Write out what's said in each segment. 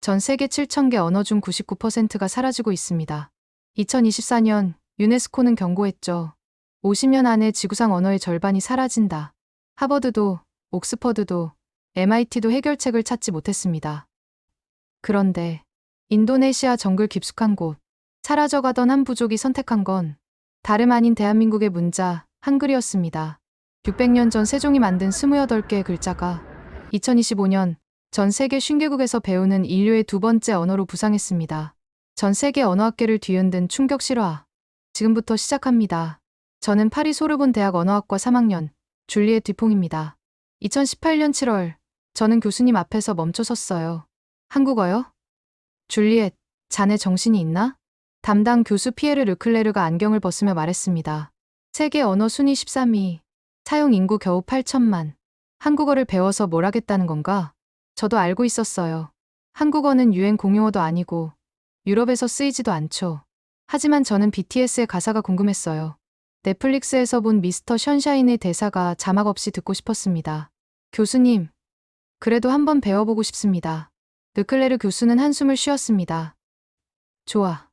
전 세계 7,000개 언어 중 99%가 사라지고 있습니다. 2024년 유네스코는 경고했죠. 50년 안에 지구상 언어의 절반이 사라진다. 하버드도, 옥스퍼드도, MIT도 해결책을 찾지 못했습니다. 그런데 인도네시아 정글 깊숙한 곳, 사라져가던 한 부족이 선택한 건 다름 아닌 대한민국의 문자, 한글이었습니다. 600년 전 세종이 만든 28개의 글자가 2025년 전 세계 50개국에서 배우는 인류의 두 번째 언어로 부상했습니다. 전 세계 언어학계를 뒤흔든 충격 실화. 지금부터 시작합니다. 저는 파리 소르본 대학 언어학과 3학년 줄리엣 뒤퐁입니다. 2018년 7월 저는 교수님 앞에서 멈춰 섰어요. 한국어요? 줄리엣, 자네 정신이 있나? 담당 교수 피에르 르클레르가 안경을 벗으며 말했습니다. 세계 언어 순위 13위, 사용 인구 겨우 8천만. 한국어를 배워서 뭘 하겠다는 건가? 저도 알고 있었어요. 한국어는 유행 공용어도 아니고 유럽에서 쓰이지도 않죠. 하지만 저는 BTS의 가사가 궁금했어요. 넷플릭스에서 본 미스터 션샤인의 대사가 자막 없이 듣고 싶었습니다. 교수님, 그래도 한번 배워보고 싶습니다. 르클레르 교수는 한숨을 쉬었습니다. 좋아.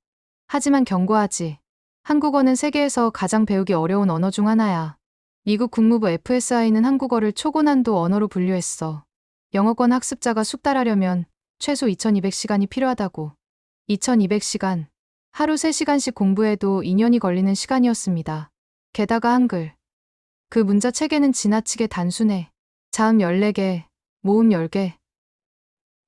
하지만 경고하지. 한국어는 세계에서 가장 배우기 어려운 언어 중 하나야. 미국 국무부 FSI는 한국어를 초고난도 언어로 분류했어. 영어권 학습자가 숙달하려면 최소 2200시간이 필요하다고. 2200시간. 하루 3시간씩 공부해도 2년이 걸리는 시간이었습니다. 게다가 한글. 그 문자 체계는 지나치게 단순해. 자음 14개, 모음 10개.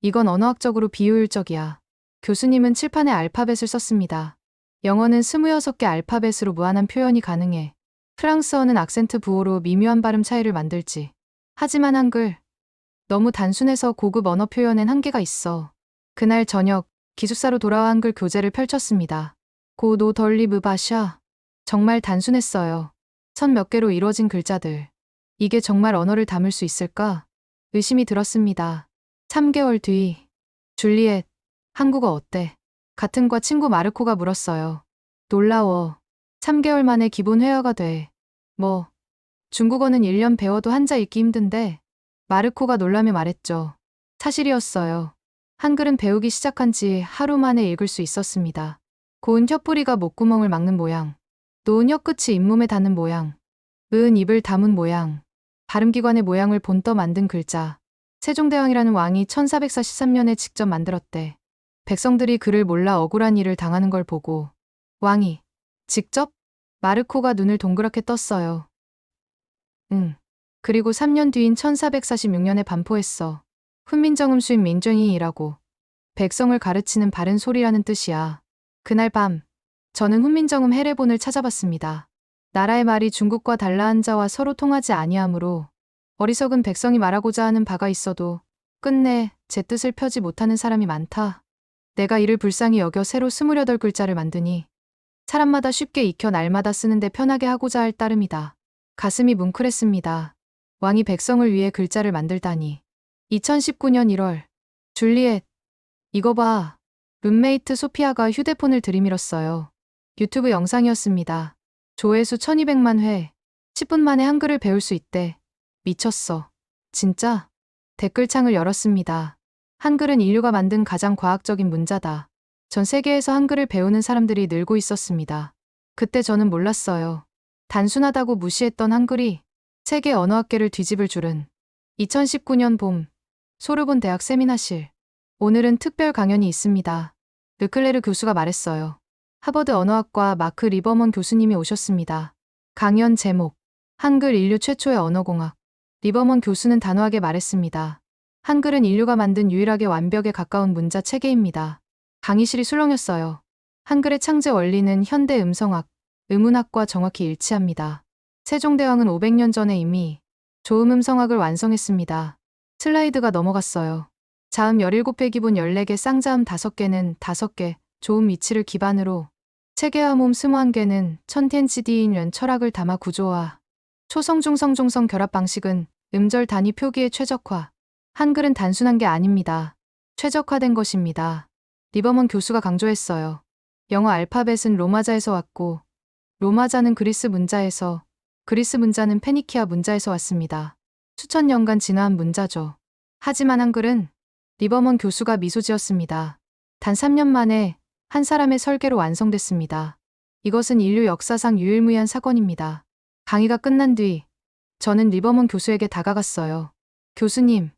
이건 언어학적으로 비효율적이야. 교수님은 칠판에 알파벳을 썼습니다. 영어는 26개 알파벳으로 무한한 표현이 가능해. 프랑스어는 악센트 부호로 미묘한 발음 차이를 만들지. 하지만 한글. 너무 단순해서 고급 언어 표현엔 한계가 있어. 그날 저녁, 기숙사로 돌아와 한글 교재를 펼쳤습니다. 고노 덜리브 바샤. 정말 단순했어요. 선 몇 개로 이루어진 글자들. 이게 정말 언어를 담을 수 있을까? 의심이 들었습니다. 3개월 뒤. 줄리엣, 한국어 어때? 같은 과 친구 마르코가 물었어요. 놀라워. 3개월 만에 기본 회화가 돼. 뭐, 중국어는 1년 배워도 한자 읽기 힘든데. 마르코가 놀라며 말했죠. 사실이었어요. 한글은 배우기 시작한 지 하루 만에 읽을 수 있었습니다. 고운 혀뿌리가 목구멍을 막는 모양. 노은 혀끝이 잇몸에 닿는 모양. 으은 입을 다문 모양. 발음기관의 모양을 본떠 만든 글자. 세종대왕이라는 왕이 1443년에 직접 만들었대. 백성들이 그를 몰라 억울한 일을 당하는 걸 보고 왕이 직접? 마르코가 눈을 동그랗게 떴어요. 응. 그리고 3년 뒤인 1446년에 반포했어. 훈민정음 수임 민정이라고. 백성을 가르치는 바른 소리라는 뜻이야. 그날 밤, 저는 훈민정음 해례본을 찾아봤습니다. 나라의 말이 중국과 달라 한자와 서로 통하지 아니하므로 어리석은 백성이 말하고자 하는 바가 있어도 끝내 제 뜻을 펴지 못하는 사람이 많다. 내가 이를 불쌍히 여겨 새로 28글자를 만드니 사람마다 쉽게 익혀 날마다 쓰는데 편하게 하고자 할 따름이다. 가슴이 뭉클했습니다. 왕이 백성을 위해 글자를 만들다니. 2019년 1월. 줄리엣, 이거 봐. 룸메이트 소피아가 휴대폰을 들이밀었어요. 유튜브 영상이었습니다. 조회수 1200만 회. 10분 만에 한글을 배울 수 있대. 미쳤어. 진짜? 댓글창을 열었습니다. 한글은 인류가 만든 가장 과학적인 문자다. 전 세계에서 한글을 배우는 사람들이 늘고 있었습니다. 그때 저는 몰랐어요. 단순하다고 무시했던 한글이 세계 언어학계를 뒤집을 줄은. 2019년 봄, 소르본 대학 세미나실. 오늘은 특별 강연이 있습니다. 르클레르 교수가 말했어요. 하버드 언어학과 마크 리버먼 교수님이 오셨습니다. 강연 제목, 한글 인류 최초의 언어공학. 리버먼 교수는 단호하게 말했습니다. 한글은 인류가 만든 유일하게 완벽에 가까운 문자 체계입니다. 강의실이 술렁였어요. 한글의 창제 원리는 현대 음성학, 음운학과 정확히 일치합니다. 세종대왕은 500년 전에 이미 조음음성학을 완성했습니다. 슬라이드가 넘어갔어요. 자음 17배 기본 14개 쌍자음 5개는 5개, 조음 위치를 기반으로 체계화 모음 21개는 천텐지디인 철학을 담아 구조화. 초성중성중성 결합 방식은 음절 단위 표기의 최적화. 한글은 단순한 게 아닙니다. 최적화된 것입니다. 리버먼 교수가 강조했어요. 영어 알파벳은 로마자에서 왔고 로마자는 그리스 문자에서, 그리스 문자는 페니키아 문자에서 왔습니다. 수천 년간 진화한 문자죠. 하지만 한글은 리버먼 교수가 미소 지었습니다. 단 3년 만에 한 사람의 설계로 완성됐습니다. 이것은 인류 역사상 유일무이한 사건입니다. 강의가 끝난 뒤 저는 리버먼 교수에게 다가갔어요. 교수님,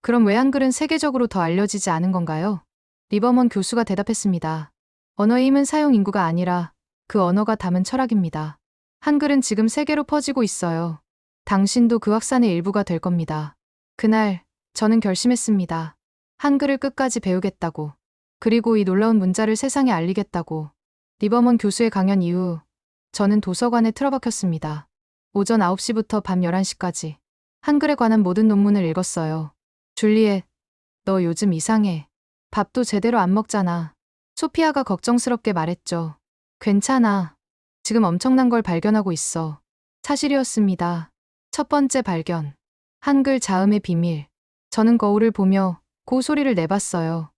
그럼 왜 한글은 세계적으로 더 알려지지 않은 건가요? 리버먼 교수가 대답했습니다. 언어의 힘은 사용 인구가 아니라 그 언어가 담은 철학입니다. 한글은 지금 세계로 퍼지고 있어요. 당신도 그 확산의 일부가 될 겁니다. 그날 저는 결심했습니다. 한글을 끝까지 배우겠다고. 그리고 이 놀라운 문자를 세상에 알리겠다고. 리버먼 교수의 강연 이후 저는 도서관에 틀어박혔습니다. 오전 9시부터 밤 11시까지 한글에 관한 모든 논문을 읽었어요. 줄리엣, 너 요즘 이상해. 밥도 제대로 안 먹잖아. 소피아가 걱정스럽게 말했죠. 괜찮아. 지금 엄청난 걸 발견하고 있어. 사실이었습니다. 첫 번째 발견. 한글 자음의 비밀. 저는 거울을 보며 고 소리를 내봤어요.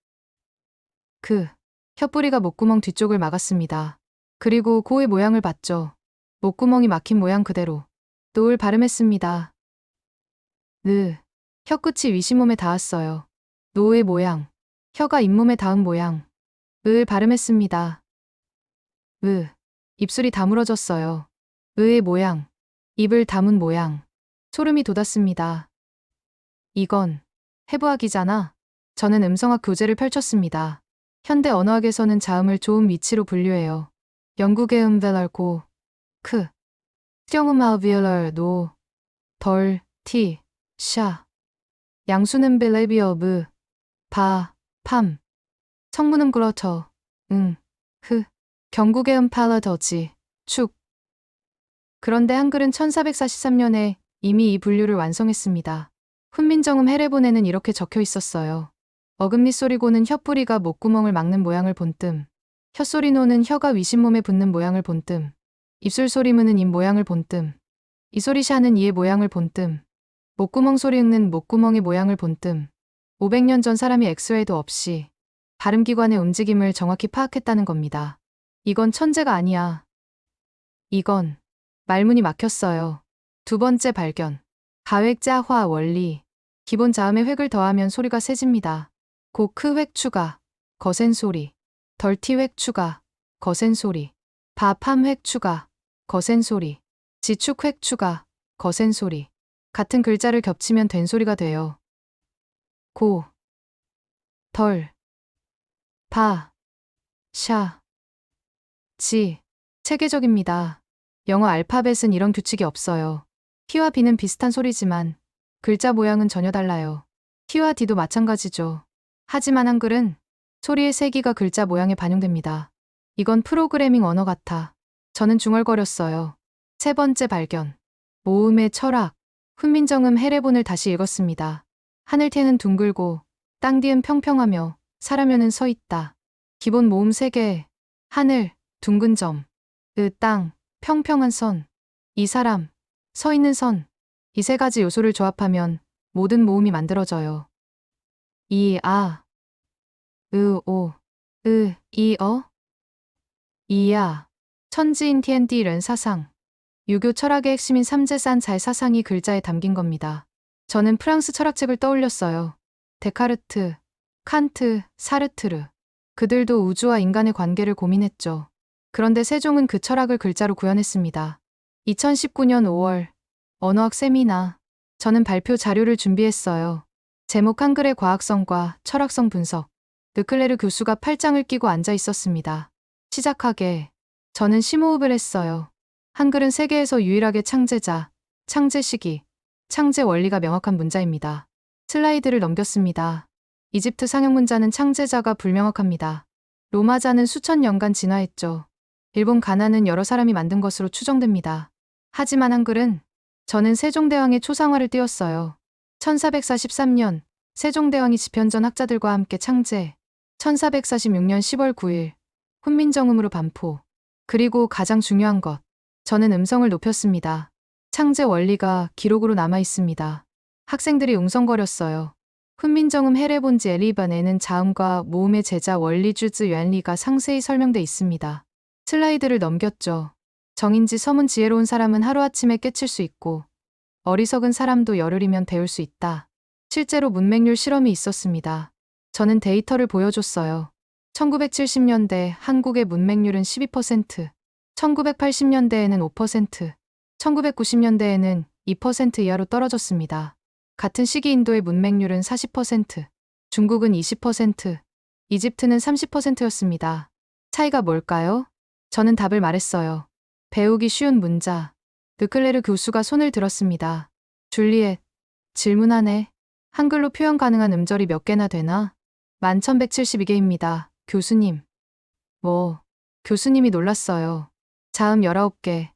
혀뿌리가 목구멍 뒤쪽을 막았습니다. 그리고 고의 모양을 봤죠. 목구멍이 막힌 모양 그대로. 노을 발음했습니다. 혀끝이 위시몸에 닿았어요. 노의 모양. 혀가 잇몸에 닿은 모양. 을 발음했습니다. 입술이 다물어졌어요. 의 모양. 입을 다문 모양. 소름이 돋았습니다. 이건 해부학이잖아. 저는 음성학 교재를 펼쳤습니다. 현대 언어학에서는 자음을 좋은 위치로 분류해요. 영국의 벨얼고, 수영음 아비얼 노, 덜, 티, 샤. 양수는 벨레비어브, 바, 팜. 성문음 그렇터, 경국의 팔라더지, 축. 그런데 한글은 1443년에 이미 이 분류를 완성했습니다. 훈민정음 해례본에는 이렇게 적혀 있었어요. 어금니 소리고는 혀뿌리가 목구멍을 막는 모양을 본뜸. 혀소리노는 혀가 위신몸에 붙는 모양을 본뜸. 입술 소리무는 입 모양을 본뜸. 이 소리 샤는 이의 모양을 본뜸. 목구멍 소리 읊는 목구멍의 모양을 본뜸. 500년 전 사람이 엑스레이도 없이 발음기관의 움직임을 정확히 파악했다는 겁니다. 이건 천재가 아니야. 이건 말문이 막혔어요. 두 번째 발견. 가획자화 원리. 기본 자음에 획을 더하면 소리가 세집니다. 고 획 추가, 거센 소리. 덜티 획 추가, 거센 소리. 바팜 획 추가, 거센 소리. 지축 획 추가, 거센 소리. 같은 글자를 겹치면 된 소리가 돼요. 고, 덜, 바, 샤, 지. 체계적입니다. 영어 알파벳은 이런 규칙이 없어요. T와 B는 비슷한 소리지만 글자 모양은 전혀 달라요. T와 D도 마찬가지죠. 하지만 한글은 소리의 세기가 글자 모양에 반영됩니다. 이건 프로그래밍 언어 같아. 저는 중얼거렸어요. 세 번째 발견. 모음의 철학. 훈민정음 해례본을 다시 읽었습니다. 하늘태는 둥글고 땅 뒤은 평평하며 사람여는 서 있다. 기본 모음 3개. 하늘, 둥근 점. 땅, 평평한 선. 이 사람, 서 있는 선. 이 3가지 요소를 조합하면 모든 모음이 만들어져요. 이, 아, 오, 이, 이야. 천지인 TND는 사상. 유교 철학의 핵심인 삼재산자의 사상이 글자에 담긴 겁니다. 저는 프랑스 철학책을 떠올렸어요. 데카르트, 칸트, 사르트르. 그들도 우주와 인간의 관계를 고민했죠. 그런데 세종은 그 철학을 글자로 구현했습니다. 2019년 5월 언어학 세미나. 저는 발표 자료를 준비했어요. 제목 한글의 과학성과 철학성 분석. 르클레르 교수가 팔짱을 끼고 앉아 있었습니다. 시작하게 저는 심호흡을 했어요. 한글은 세계에서 유일하게 창제자, 창제 시기, 창제 원리가 명확한 문자입니다. 슬라이드를 넘겼습니다. 이집트 상형 문자는 창제자가 불명확합니다. 로마자는 수천 년간 진화했죠. 일본 가나는 여러 사람이 만든 것으로 추정됩니다. 하지만 한글은 저는 세종대왕의 초상화를 띄웠어요. 1443년 세종대왕이 집현전 학자들과 함께 창제, 1446년 10월 9일 훈민정음으로 반포. 그리고 가장 중요한 것, 저는 음성을 높였습니다. 창제 원리가 기록으로 남아 있습니다. 학생들이 웅성거렸어요. 훈민정음 해례본지 엘리반에는 자음과 모음의 제자 원리 주즈原理가 상세히 설명돼 있습니다. 슬라이드를 넘겼죠. 정인지 서문 지혜로운 사람은 하루아침에 깨칠 수 있고 어리석은 사람도 열흘이면 배울 수 있다. 실제로 문맹률 실험이 있었습니다. 저는 데이터를 보여줬어요. 1970년대 한국의 문맹률은 12%, 1980년대에는 5%, 1990년대에는 2% 이하로 떨어졌습니다. 같은 시기 인도의 문맹률은 40%, 중국은 20%, 이집트는 30%였습니다. 차이가 뭘까요? 저는 답을 말했어요. 배우기 쉬운 문자. 르클레르 교수가 손을 들었습니다. 줄리엣, 질문하네. 한글로 표현 가능한 음절이 몇 개나 되나? 1172개입니다. 교수님. 뭐? 교수님이 놀랐어요. 자음 19개,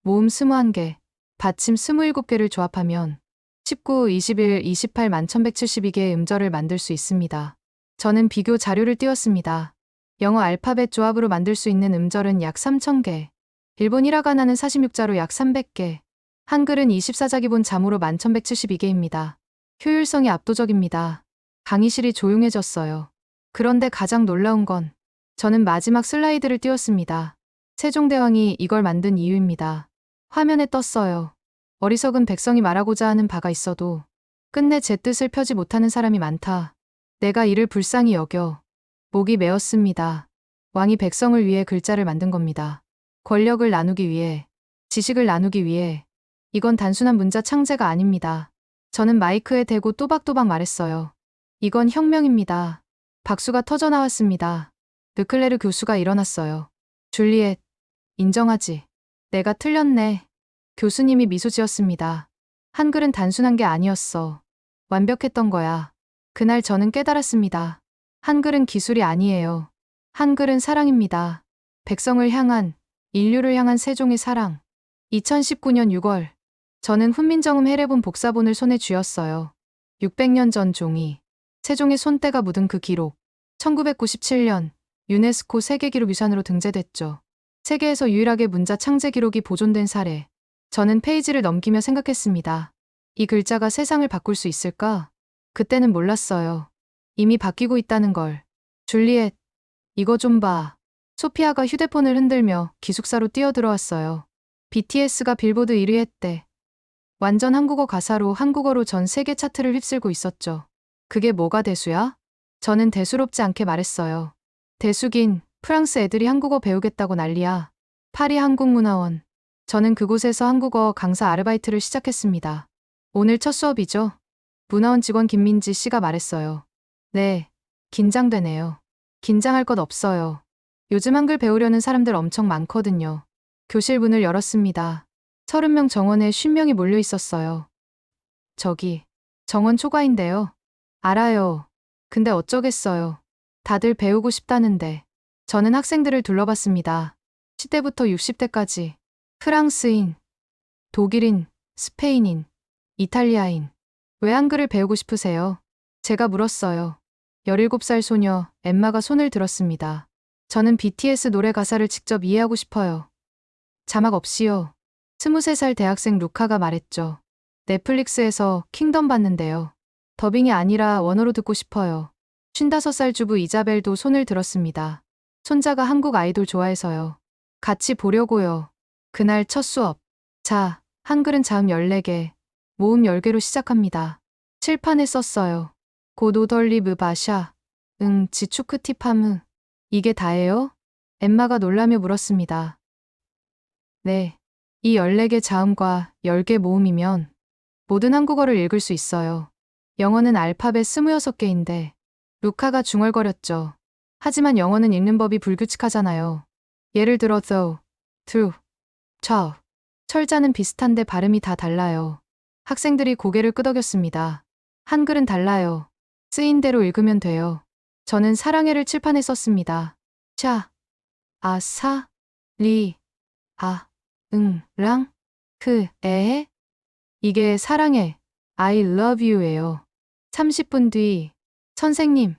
모음 21개, 받침 27개를 조합하면 19, 21, 28, 1172개의 음절을 만들 수 있습니다. 저는 비교 자료를 띄웠습니다. 영어 알파벳 조합으로 만들 수 있는 음절은 약 3000개, 일본 히라가나는 46자로 약 300개, 한글은 24자 기본 자모로 1172개입니다. 효율성이 압도적입니다. 강의실이 조용해졌어요. 그런데 가장 놀라운 건 저는 마지막 슬라이드를 띄웠습니다. 세종대왕이 이걸 만든 이유입니다. 화면에 떴어요. 어리석은 백성이 말하고자 하는 바가 있어도 끝내 제 뜻을 펴지 못하는 사람이 많다. 내가 이를 불쌍히 여겨. 목이 메었습니다. 왕이 백성을 위해 글자를 만든 겁니다. 권력을 나누기 위해, 지식을 나누기 위해. 이건 단순한 문자 창제가 아닙니다. 저는 마이크에 대고 또박또박 말했어요. 이건 혁명입니다. 박수가 터져 나왔습니다. 르클레르 교수가 일어났어요. 줄리엣, 인정하지. 내가 틀렸네. 교수님이 미소 지었습니다. 한글은 단순한 게 아니었어. 완벽했던 거야. 그날 저는 깨달았습니다. 한글은 기술이 아니에요. 한글은 사랑입니다. 백성을 향한, 인류를 향한 세종의 사랑. 2019년 6월, 저는 훈민정음 해례본 복사본을 손에 쥐었어요. 600년 전 종이, 세종의 손때가 묻은 그 기록. 1997년 유네스코 세계기록유산으로 등재됐죠. 세계에서 유일하게 문자 창제 기록이 보존된 사례. 저는 페이지를 넘기며 생각했습니다. 이 글자가 세상을 바꿀 수 있을까? 그때는 몰랐어요. 이미 바뀌고 있다는 걸. 줄리엣, 이거 좀 봐. 소피아가 휴대폰을 흔들며 기숙사로 뛰어들어왔어요. BTS가 빌보드 1위 했대. 완전 한국어 가사로 한국어로 전 세계 차트를 휩쓸고 있었죠. 그게 뭐가 대수야? 저는 대수롭지 않게 말했어요. 대수긴 프랑스 애들이 한국어 배우겠다고 난리야. 파리 한국문화원. 저는 그곳에서 한국어 강사 아르바이트를 시작했습니다. 오늘 첫 수업이죠? 문화원 직원 김민지 씨가 말했어요. 네, 긴장되네요. 긴장할 것 없어요. 요즘 한글 배우려는 사람들 엄청 많거든요. 교실 문을 열었습니다. 30명 정원에 50명이 몰려 있었어요. 저기, 정원 초과인데요. 알아요. 근데 어쩌겠어요. 다들 배우고 싶다는데. 저는 학생들을 둘러봤습니다. 10대부터 60대까지. 프랑스인, 독일인, 스페인인, 이탈리아인. 왜 한글을 배우고 싶으세요? 제가 물었어요. 17살 소녀 엠마가 손을 들었습니다. 저는 BTS 노래 가사를 직접 이해하고 싶어요. 자막 없이요. 23살 대학생 루카가 말했죠. 넷플릭스에서 킹덤 봤는데요. 더빙이 아니라 원어로 듣고 싶어요. 55살 주부 이자벨도 손을 들었습니다. 손자가 한국 아이돌 좋아해서요. 같이 보려고요. 그날 첫 수업. 자, 한글은 자음 14개, 모음 10개로 시작합니다. 칠판에 썼어요. 고도덜리브 바샤, 지추크티파무. 이게 다예요? 엠마가 놀라며 물었습니다. 네, 이 14개 자음과 10개 모음이면 모든 한국어를 읽을 수 있어요. 영어는 알파벳 26개인데 루카가 중얼거렸죠. 하지만 영어는 읽는 법이 불규칙하잖아요. 예를 들어 though, through, chow. 철자는 비슷한데 발음이 다 달라요. 학생들이 고개를 끄덕였습니다. 한글은 달라요. 쓰인 대로 읽으면 돼요. 저는 사랑해를 칠판에 썼습니다. 샤, 아, 사, 리, 아, 랑, 에. 이게 사랑해, I love you예요. 30분 뒤, 선생님,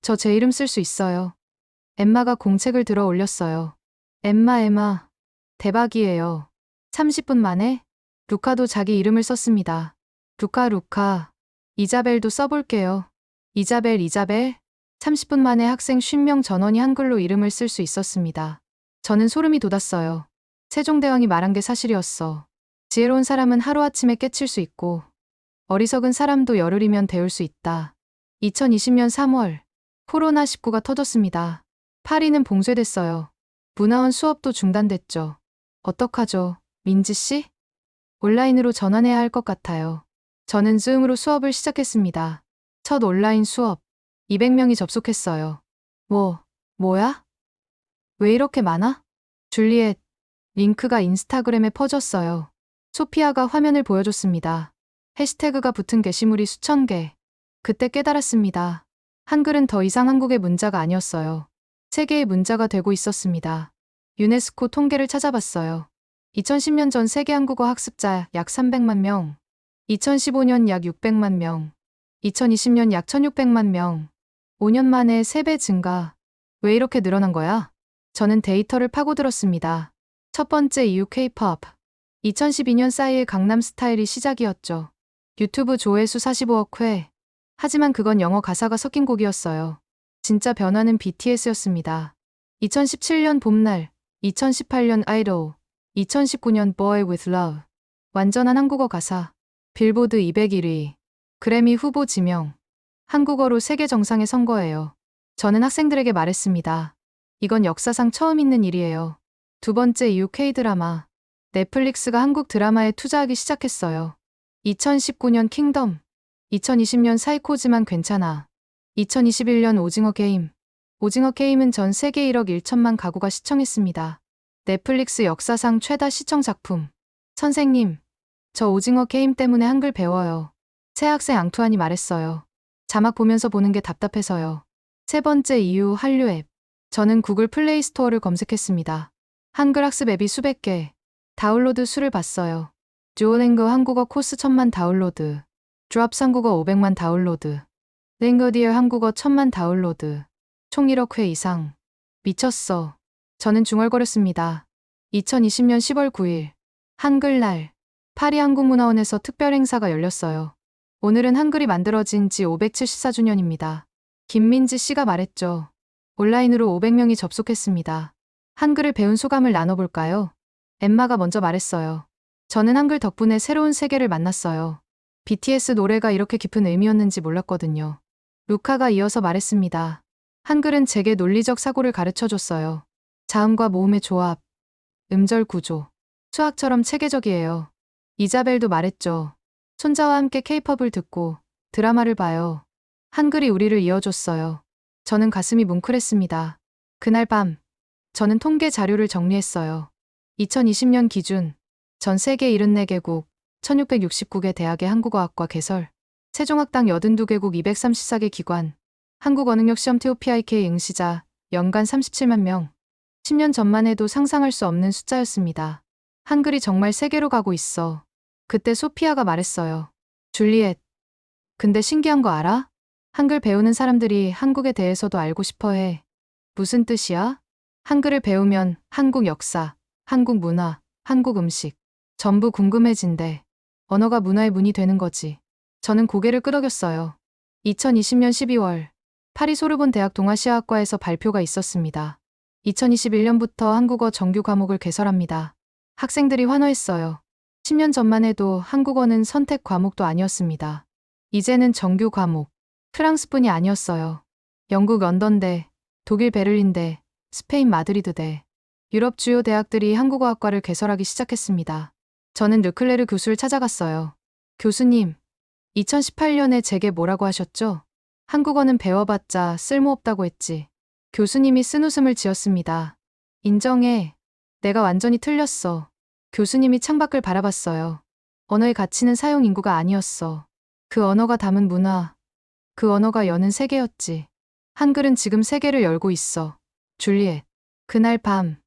저 제 이름 쓸 수 있어요. 엠마가 공책을 들어 올렸어요. 엠마, 대박이에요. 30분 만에 루카도 자기 이름을 썼습니다. 루카. 이자벨도 써볼게요. 이자벨. 30분 만에 학생 50명 전원이 한글로 이름을 쓸 수 있었습니다. 저는 소름이 돋았어요. 세종대왕이 말한 게 사실이었어. 지혜로운 사람은 하루아침에 깨칠 수 있고 어리석은 사람도 열흘이면 배울 수 있다. 2020년 3월, 코로나19가 터졌습니다. 파리는 봉쇄됐어요. 문화원 수업도 중단됐죠. 어떡하죠, 민지 씨? 온라인으로 전환해야 할 것 같아요. 저는 즈음으로 수업을 시작했습니다. 첫 온라인 수업. 200명이 접속했어요. 뭐야? 왜 이렇게 많아? 줄리엣. 링크가 인스타그램에 퍼졌어요. 소피아가 화면을 보여줬습니다. 해시태그가 붙은 게시물이 수천 개. 그때 깨달았습니다. 한글은 더 이상 한국의 문자가 아니었어요. 세계의 문자가 되고 있었습니다. 유네스코 통계를 찾아봤어요. 2010년 전 세계 한국어 학습자 약 300만 명, 2015년 약 600만 명, 2020년 약 1600만 명, 5년 만에 3배 증가. 왜 이렇게 늘어난 거야? 저는 데이터를 파고들었습니다. 첫 번째 이유 K-pop. 2012년 싸이의 강남 스타일이 시작이었죠. 유튜브 조회수 45억 회. 하지만 그건 영어 가사가 섞인 곡이었어요. 진짜 변화는 BTS였습니다. 2017년 봄날, 2018년 아이돌, 2019년 Boy with Love. 완전한 한국어 가사. 빌보드 201위. 그래미 후보 지명. 한국어로 세계 정상에 선 거예요. 저는 학생들에게 말했습니다. 이건 역사상 처음 있는 일이에요. 두 번째 이유 K-드라마. 넷플릭스가 한국 드라마에 투자하기 시작했어요. 2019년 킹덤. 2020년 사이코지만 괜찮아. 2021년 오징어 게임. 오징어 게임은 전 세계 1억 1천만 가구가 시청했습니다. 넷플릭스 역사상 최다 시청 작품. 선생님, 저 오징어 게임 때문에 한글 배워요. 새 학생 앙투안이 말했어요. 자막 보면서 보는 게 답답해서요. 세 번째 이유 한류 앱. 저는 구글 플레이 스토어를 검색했습니다. 한글 학습 앱이 수백 개. 다운로드 수를 봤어요. 듀오랭고 한국어 코스 1000만 다운로드. 드롭스 한국어 500만 다운로드. 랭거디어 한국어 1000만 다운로드. 총 1억 회 이상. 미쳤어. 저는 중얼거렸습니다. 2020년 10월 9일. 한글날. 파리 한국문화원에서 특별 행사가 열렸어요. 오늘은 한글이 만들어진 지 574주년입니다. 김민지 씨가 말했죠. 온라인으로 500명이 접속했습니다. 한글을 배운 소감을 나눠볼까요? 엠마가 먼저 말했어요. 저는 한글 덕분에 새로운 세계를 만났어요. BTS 노래가 이렇게 깊은 의미였는지 몰랐거든요. 루카가 이어서 말했습니다. 한글은 제게 논리적 사고를 가르쳐줬어요. 자음과 모음의 조합, 음절 구조, 수학처럼 체계적이에요. 이자벨도 말했죠. 손자와 함께 K-팝을 듣고 드라마를 봐요. 한글이 우리를 이어줬어요. 저는 가슴이 뭉클했습니다. 그날 밤, 저는 통계 자료를 정리했어요. 2020년 기준, 전 세계 74개국, 1669개 대학의 한국어학과 개설, 세종학당 82개국 234개 기관, 한국어능력시험 TOPIK 응시자, 연간 37만 명. 10년 전만 해도 상상할 수 없는 숫자였습니다. 한글이 정말 세계로 가고 있어. 그때 소피아가 말했어요. 줄리엣. 근데 신기한 거 알아? 한글 배우는 사람들이 한국에 대해서도 알고 싶어 해. 무슨 뜻이야? 한글을 배우면 한국 역사, 한국 문화, 한국 음식, 전부 궁금해진대. 언어가 문화의 문이 되는 거지. 저는 고개를 끄덕였어요. 2020년 12월, 파리 소르본 대학 동아시아학과에서 발표가 있었습니다. 2021년부터 한국어 정규 과목을 개설합니다. 학생들이 환호했어요. 10년 전만 해도 한국어는 선택 과목도 아니었습니다. 이제는 정규 과목. 프랑스뿐이 아니었어요. 영국 런던대, 독일 베를린대, 스페인 마드리드대, 유럽 주요 대학들이 한국어학과를 개설하기 시작했습니다. 저는 르클레르 교수를 찾아갔어요. 교수님, 2018년에 제게 뭐라고 하셨죠? 한국어는 배워봤자 쓸모없다고 했지. 교수님이 쓴웃음을 지었습니다. 인정해. 내가 완전히 틀렸어. 교수님이 창밖을 바라봤어요. 언어의 가치는 사용 인구가 아니었어. 그 언어가 담은 문화, 그 언어가 여는 세계였지. 한글은 지금 세계를 열고 있어. 줄리엣. 그날 밤,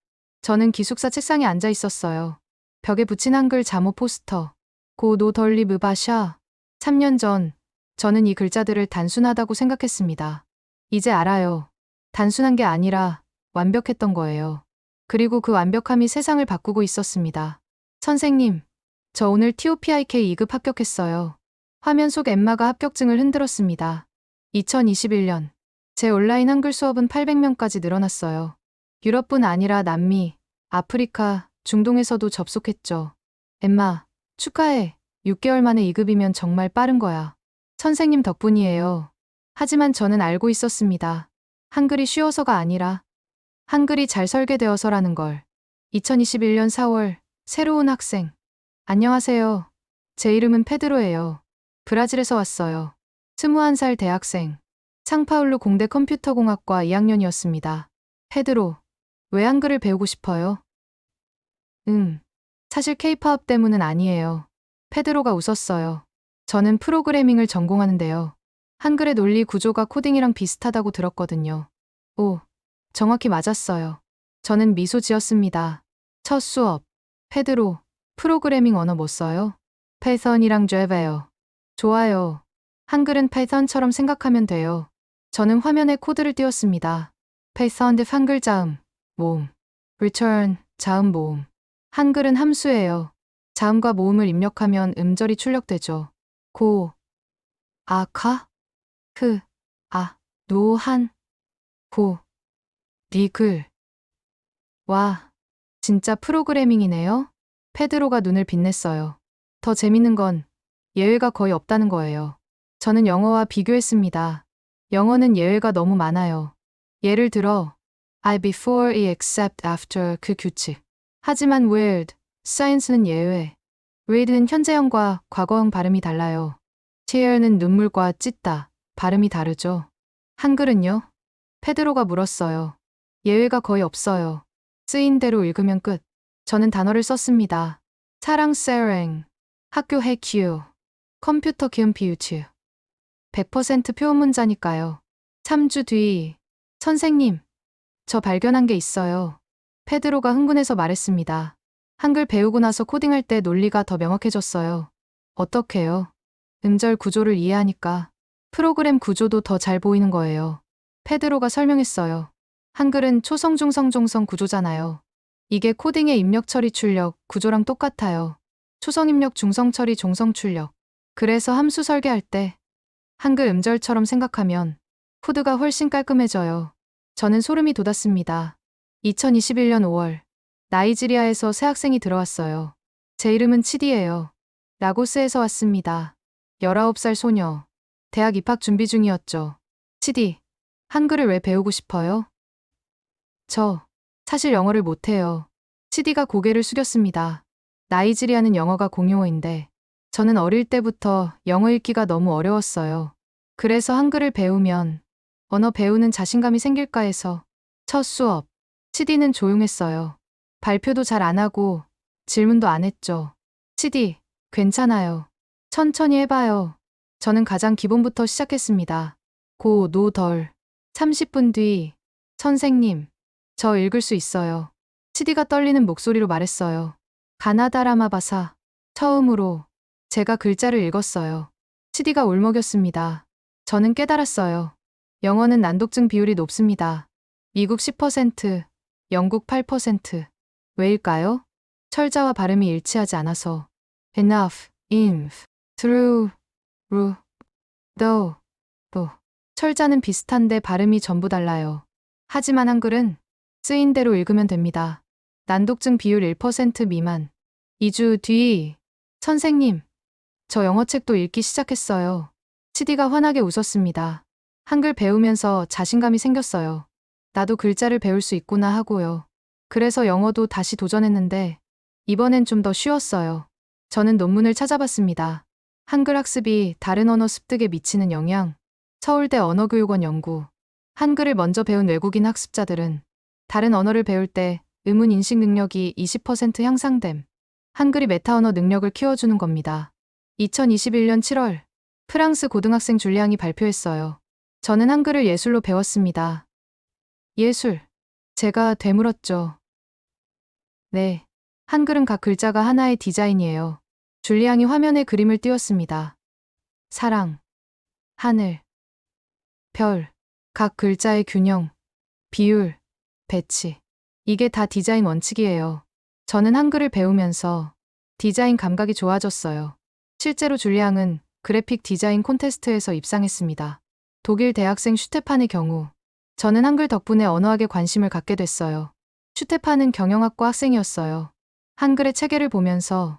저는 기숙사 책상에 앉아 있었어요. 벽에 붙인 한글 잠옷 포스터. 고 노덜리 무바샤. 3년 전, 저는 이 글자들을 단순하다고 생각했습니다. 이제 알아요. 단순한 게 아니라 완벽했던 거예요. 그리고 그 완벽함이 세상을 바꾸고 있었습니다. 선생님, 저 오늘 TOPIK 2급 합격했어요. 화면 속 엠마가 합격증을 흔들었습니다. 2021년, 제 온라인 한글 수업은 800명까지 늘어났어요. 유럽뿐 아니라 남미, 아프리카, 중동에서도 접속했죠. 엠마, 축하해. 6개월 만에 2급이면 정말 빠른 거야. 선생님 덕분이에요. 하지만 저는 알고 있었습니다. 한글이 쉬워서가 아니라 한글이 잘 설계되어서라는 걸. 2021년 4월 새로운 학생. 안녕하세요. 제 이름은 페드로예요. 브라질에서 왔어요. 21살 대학생. 상파울루 공대 컴퓨터공학과 2학년이었습니다. 페드로, 왜 한글을 배우고 싶어요? 사실 K-팝 때문은 아니에요. 페드로가 웃었어요. 저는 프로그래밍을 전공하는데요. 한글의 논리 구조가 코딩이랑 비슷하다고 들었거든요. 오, 정확히 맞았어요. 저는 미소 지었습니다. 첫 수업. 페드로, 프로그래밍 언어 뭐 써요? 파이썬이랑 Java요. 좋아요. 한글은 파이썬처럼 생각하면 돼요. 저는 화면에 코드를 띄웠습니다. 파이썬 대 한글 자음, 모음. return, 자음 모음. 한글은 함수예요. 자음과 모음을 입력하면 음절이 출력되죠. 고, 아, 카, 흐, 아, 노, 한, 고, 니, 글. 와, 진짜 프로그래밍이네요? 페드로가 눈을 빛냈어요. 더 재밌는 건 예외가 거의 없다는 거예요. 저는 영어와 비교했습니다. 영어는 예외가 너무 많아요. 예를 들어 I before, I except, after 그 규칙. 하지만 weird, science는 예외. read는 현재형과 과거형 발음이 달라요. tear는 눈물과 찢다, 발음이 다르죠. 한글은요? 페드로가 물었어요. 예외가 거의 없어요. 쓰인 대로 읽으면 끝. 저는 단어를 썼습니다. 사랑 사랑, 학교 해큐, 컴퓨터 기음 비유치. 100% 표현 문자니까요. 3주 뒤, 선생님, 저 발견한 게 있어요. 페드로가 흥분해서 말했습니다. 한글 배우고 나서 코딩할 때 논리가 더 명확해졌어요. 어떻게요? 음절 구조를 이해하니까 프로그램 구조도 더 잘 보이는 거예요. 페드로가 설명했어요. 한글은 초성, 중성, 종성 구조잖아요. 이게 코딩의 입력 처리 출력 구조랑 똑같아요. 초성 입력, 중성 처리, 종성 출력. 그래서 함수 설계할 때 한글 음절처럼 생각하면 코드가 훨씬 깔끔해져요. 저는 소름이 돋았습니다. 2021년 5월 나이지리아에서 새 학생이 들어왔어요. 제 이름은 치디예요. 라고스에서 왔습니다. 19살 소녀. 대학 입학 준비 중이었죠. 치디, 한글을 왜 배우고 싶어요? 저 사실 영어를 못해요. 치디가 고개를 숙였습니다. 나이지리아는 영어가 공용어인데 저는 어릴 때부터 영어 읽기가 너무 어려웠어요. 그래서 한글을 배우면 언어 배우는 자신감이 생길까 해서 첫 수업. 치디는 조용했어요. 발표도 잘 안 하고 질문도 안 했죠. 치디, 괜찮아요. 천천히 해봐요. 저는 가장 기본부터 시작했습니다. 고, 노, 덜. 30분 뒤, 선생님, 저 읽을 수 있어요. 치디가 떨리는 목소리로 말했어요. 가나다라마바사. 처음으로 제가 글자를 읽었어요. 치디가 울먹였습니다. 저는 깨달았어요. 영어는 난독증 비율이 높습니다. 미국 10%, 영국 8%. 왜일까요? 철자와 발음이 일치하지 않아서. enough, inf, through, ru, though, 도. 철자는 비슷한데 발음이 전부 달라요. 하지만 한글은 쓰인 대로 읽으면 됩니다. 난독증 비율 1% 미만. 2주 뒤, 선생님, 저 영어책도 읽기 시작했어요. 치디가 환하게 웃었습니다. 한글 배우면서 자신감이 생겼어요. 나도 글자를 배울 수 있구나 하고요. 그래서 영어도 다시 도전했는데 이번엔 좀 더 쉬웠어요. 저는 논문을 찾아봤습니다. 한글 학습이 다른 언어 습득에 미치는 영향. 서울대 언어교육원 연구. 한글을 먼저 배운 외국인 학습자들은 다른 언어를 배울 때 의문 인식 능력이 20% 향상됨. 한글이 메타 언어 능력을 키워주는 겁니다. 2021년 7월 프랑스 고등학생 줄리앙이 발표했어요. 저는 한글을 예술로 배웠습니다. 예술. 제가 되물었죠. 네. 한글은 각 글자가 하나의 디자인이에요. 줄리앙이 화면에 그림을 띄웠습니다. 사랑, 하늘, 별, 각 글자의 균형, 비율, 배치. 이게 다 디자인 원칙이에요. 저는 한글을 배우면서 디자인 감각이 좋아졌어요. 실제로 줄리앙은 그래픽 디자인 콘테스트에서 입상했습니다. 독일 대학생 슈테판의 경우 저는 한글 덕분에 언어학에 관심을 갖게 됐어요. 슈테판은 경영학과 학생이었어요. 한글의 체계를 보면서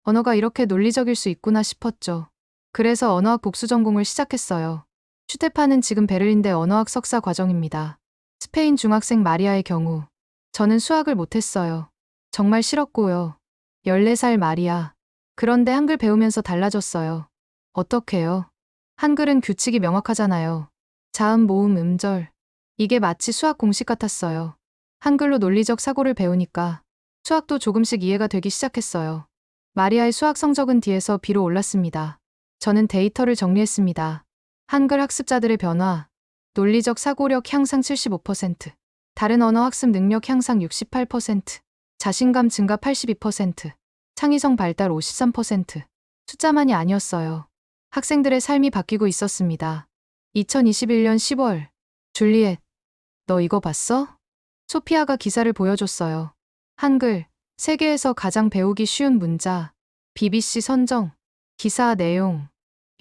언어가 이렇게 논리적일 수 있구나 싶었죠. 그래서 언어학 복수 전공을 시작했어요. 슈테파는 지금 베를린대 언어학 석사 과정입니다. 스페인 중학생 마리아의 경우 저는 수학을 못했어요. 정말 싫었고요. 14살 마리아. 그런데 한글 배우면서 달라졌어요. 어떻게요? 한글은 규칙이 명확하잖아요. 자음, 모음, 음절. 이게 마치 수학 공식 같았어요. 한글로 논리적 사고를 배우니까 수학도 조금씩 이해가 되기 시작했어요. 마리아의 수학 성적은 뒤에서 B로 올랐습니다. 저는 데이터를 정리했습니다. 한글 학습자들의 변화, 논리적 사고력 향상 75%, 다른 언어 학습 능력 향상 68%, 자신감 증가 82%, 창의성 발달 53%. 숫자만이 아니었어요. 학생들의 삶이 바뀌고 있었습니다. 2021년 10월, 줄리엣, 너 이거 봤어? 소피아가 기사를 보여줬어요. 한글, 세계에서 가장 배우기 쉬운 문자, BBC 선정, 기사 내용,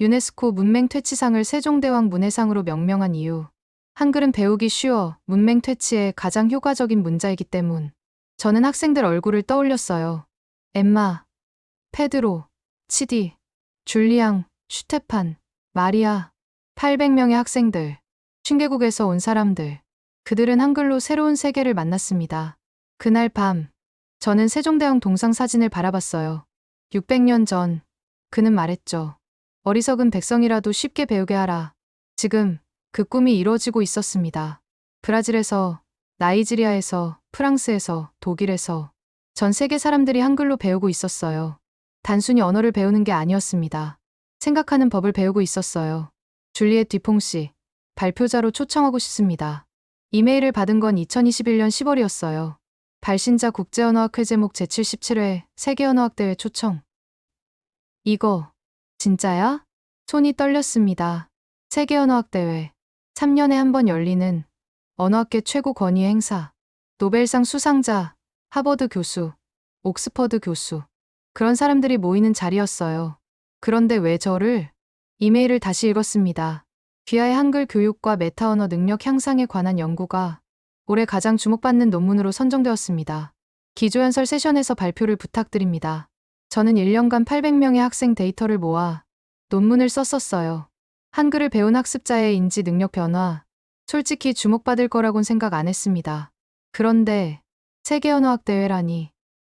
유네스코 문맹퇴치상을 세종대왕 문해상으로 명명한 이유. 한글은 배우기 쉬워 문맹퇴치에 가장 효과적인 문자이기 때문. 저는 학생들 얼굴을 떠올렸어요. 엠마, 페드로, 치디, 줄리앙, 슈테판, 마리아, 800명의 학생들, 신개국에서 온 사람들. 그들은 한글로 새로운 세계를 만났습니다. 그날 밤, 저는 세종대왕 동상 사진을 바라봤어요. 600년 전, 그는 말했죠. 어리석은 백성이라도 쉽게 배우게 하라. 지금 그 꿈이 이루어지고 있었습니다. 브라질에서, 나이지리아에서, 프랑스에서, 독일에서 전 세계 사람들이 한글로 배우고 있었어요. 단순히 언어를 배우는 게 아니었습니다. 생각하는 법을 배우고 있었어요. 줄리엣 뒤퐁씨, 발표자로 초청하고 싶습니다. 이메일을 받은 건 2021년 10월이었어요. 발신자 국제언어학회 제목 제77회 세계언어학대회 초청. 이거 진짜야? 손이 떨렸습니다. 세계언어학대회. 3년에 한 번 열리는 언어학계 최고 권위의 행사. 노벨상 수상자, 하버드 교수, 옥스퍼드 교수. 그런 사람들이 모이는 자리였어요. 그런데 왜 저를? 이메일을 다시 읽었습니다. 귀하의 한글 교육과 메타언어 능력 향상에 관한 연구가 올해 가장 주목받는 논문으로 선정되었습니다. 기조연설 세션에서 발표를 부탁드립니다. 저는 1년간 800명의 학생 데이터를 모아 논문을 썼었어요. 한글을 배운 학습자의 인지 능력 변화, 솔직히 주목받을 거라곤 생각 안 했습니다. 그런데 세계언어학대회라니.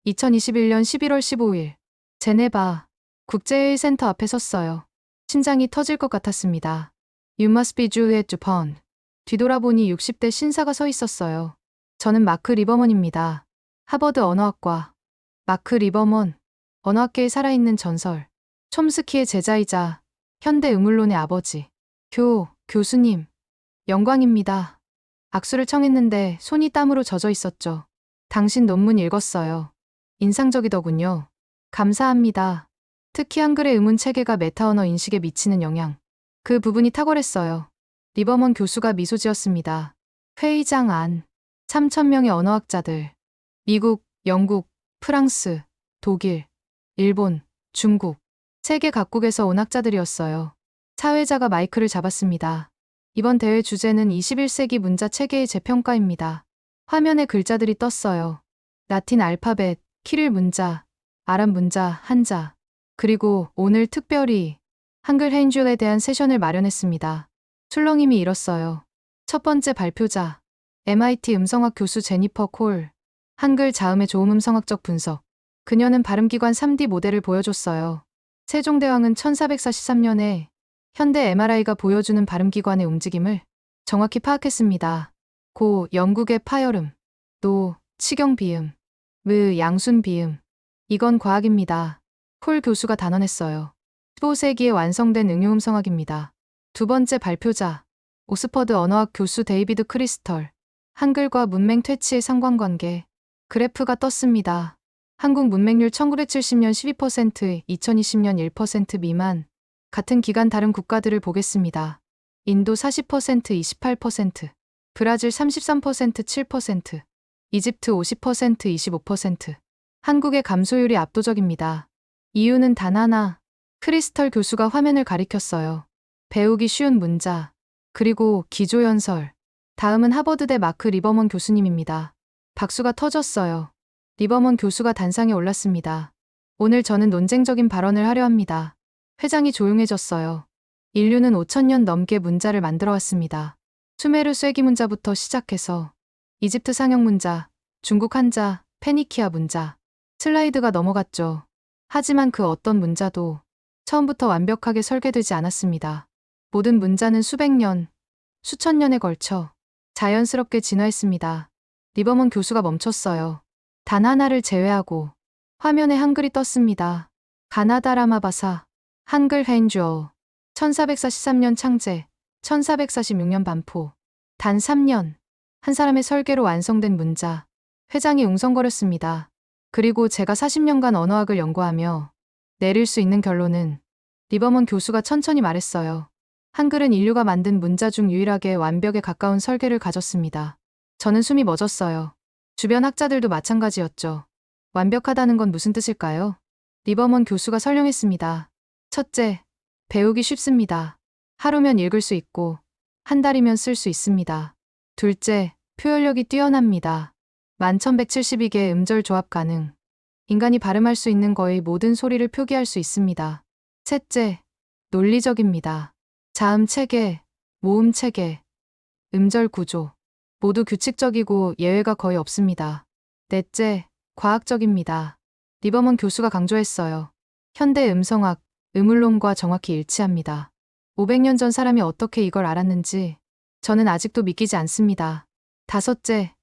2021년 11월 15일 제네바 국제회의센터 앞에 섰어요. 심장이 터질 것 같았습니다. You must be Juliet Dupont. 뒤돌아보니 60대 신사가 서 있었어요. 저는 마크 리버먼입니다. 하버드 언어학과. 마크 리버먼. 언어학계에 살아있는 전설. 촘스키의 제자이자 현대 의물론의 아버지. 교수님. 영광입니다. 악수를 청했는데 손이 땀으로 젖어 있었죠. 당신 논문 읽었어요. 인상적이더군요. 감사합니다. 특히 한글의 의문 체계가 메타언어 인식에 미치는 영향. 그 부분이 탁월했어요. 리버먼 교수가 미소 지었습니다. 회의장 안. 3,000명의 언어학자들. 미국, 영국, 프랑스, 독일, 일본, 중국. 세계 각국에서 온 학자들이었어요. 사회자가 마이크를 잡았습니다. 이번 대회 주제는 21세기 문자 체계의 재평가입니다. 화면에 글자들이 떴어요. 라틴 알파벳, 키릴 문자, 아랍 문자, 한자. 그리고 오늘 특별히 한글 헤인줄에 대한 세션을 마련했습니다. 출렁임이 일었어요. 첫 번째 발표자, MIT 음성학 교수 제니퍼 콜. 한글 자음의 좋음 음성학적 분석. 그녀는 발음기관 3D 모델을 보여줬어요. 세종대왕은 1443년에 현대 MRI가 보여주는 발음기관의 움직임을 정확히 파악했습니다. 고, 영국의 파열음. 노, 치경 비음. 무, 양순 비음. 이건 과학입니다. 콜 교수가 단언했어요. 15세기에 완성된 응용음성학입니다. 두 번째 발표자, 옥스퍼드 언어학 교수 데이비드 크리스털. 한글과 문맹 퇴치의 상관관계. 그래프가 떴습니다. 한국 문맹률 1970년 12%, 2020년 1% 미만. 같은 기간 다른 국가들을 보겠습니다. 인도 40%, 28%, 브라질 33%, 7%, 이집트 50%, 25%. 한국의 감소율이 압도적입니다. 이유는 단 하나. 크리스털 교수가 화면을 가리켰어요. 배우기 쉬운 문자. 그리고 기조연설. 다음은 하버드대 마크 리버먼 교수님입니다. 박수가 터졌어요. 리버먼 교수가 단상에 올랐습니다. 오늘 저는 논쟁적인 발언을 하려 합니다. 회장이 조용해졌어요. 인류는 5,000년 넘게 문자를 만들어 왔습니다. 수메르 쇠기 문자부터 시작해서 이집트 상형 문자, 중국 한자, 페니키아 문자, 슬라이드가 넘어갔죠. 하지만 그 어떤 문자도 처음부터 완벽하게 설계되지 않았습니다. 모든 문자는 수백 년, 수천 년에 걸쳐 자연스럽게 진화했습니다. 리버먼 교수가 멈췄어요. 단 하나를 제외하고 화면에 한글이 떴습니다. 가나다 라마바사, 한글 헨주어, 1443년 창제, 1446년 반포. 단 3년, 한 사람의 설계로 완성된 문자. 회장이 웅성거렸습니다. 그리고 제가 40년간 언어학을 연구하며 내릴 수 있는 결론은 리버먼 교수가 천천히 말했어요. 한글은 인류가 만든 문자 중 유일하게 완벽에 가까운 설계를 가졌습니다. 저는 숨이 멎었어요. 주변 학자들도 마찬가지였죠. 완벽하다는 건 무슨 뜻일까요? 리버먼 교수가 설명했습니다. 첫째, 배우기 쉽습니다. 하루면 읽을 수 있고 한 달이면 쓸 수 있습니다. 둘째, 표현력이 뛰어납니다. 11,172개의 음절 조합 가능. 인간이 발음할 수 있는 거의 모든 소리를 표기할 수 있습니다. 셋째, 논리적입니다. 자음 체계, 모음 체계, 음절 구조. 모두 규칙적이고 예외가 거의 없습니다. 넷째, 과학적입니다. 리버먼 교수가 강조했어요. 현대 음성학, 음울론과 정확히 일치합니다. 500년 전 사람이 어떻게 이걸 알았는지 저는 아직도 믿기지 않습니다. 다섯째,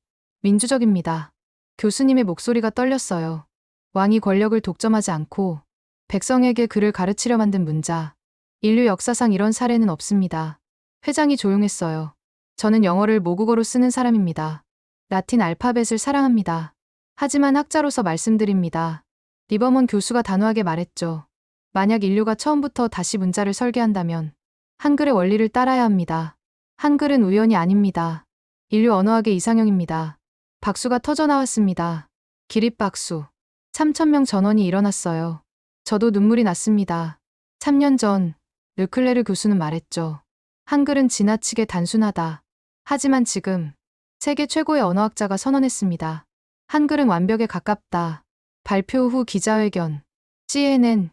민주적입니다. 교수님의 목소리가 떨렸어요. 왕이 권력을 독점하지 않고 백성에게 글을 가르치려 만든 문자. 인류 역사상 이런 사례는 없습니다. 회장이 조용했어요. 저는 영어를 모국어로 쓰는 사람입니다. 라틴 알파벳을 사랑합니다. 하지만 학자로서 말씀드립니다. 리버먼 교수가 단호하게 말했죠. 만약 인류가 처음부터 다시 문자를 설계한다면 한글의 원리를 따라야 합니다. 한글은 우연이 아닙니다. 인류 언어학의 이상형입니다. 박수가 터져 나왔습니다. 기립박수. 3,000명 전원이 일어났어요. 저도 눈물이 났습니다. 3년 전 르클레르 교수는 말했죠. 한글은 지나치게 단순하다. 하지만 지금 세계 최고의 언어학자가 선언했습니다. 한글은 완벽에 가깝다. 발표 후 기자회견. CNN,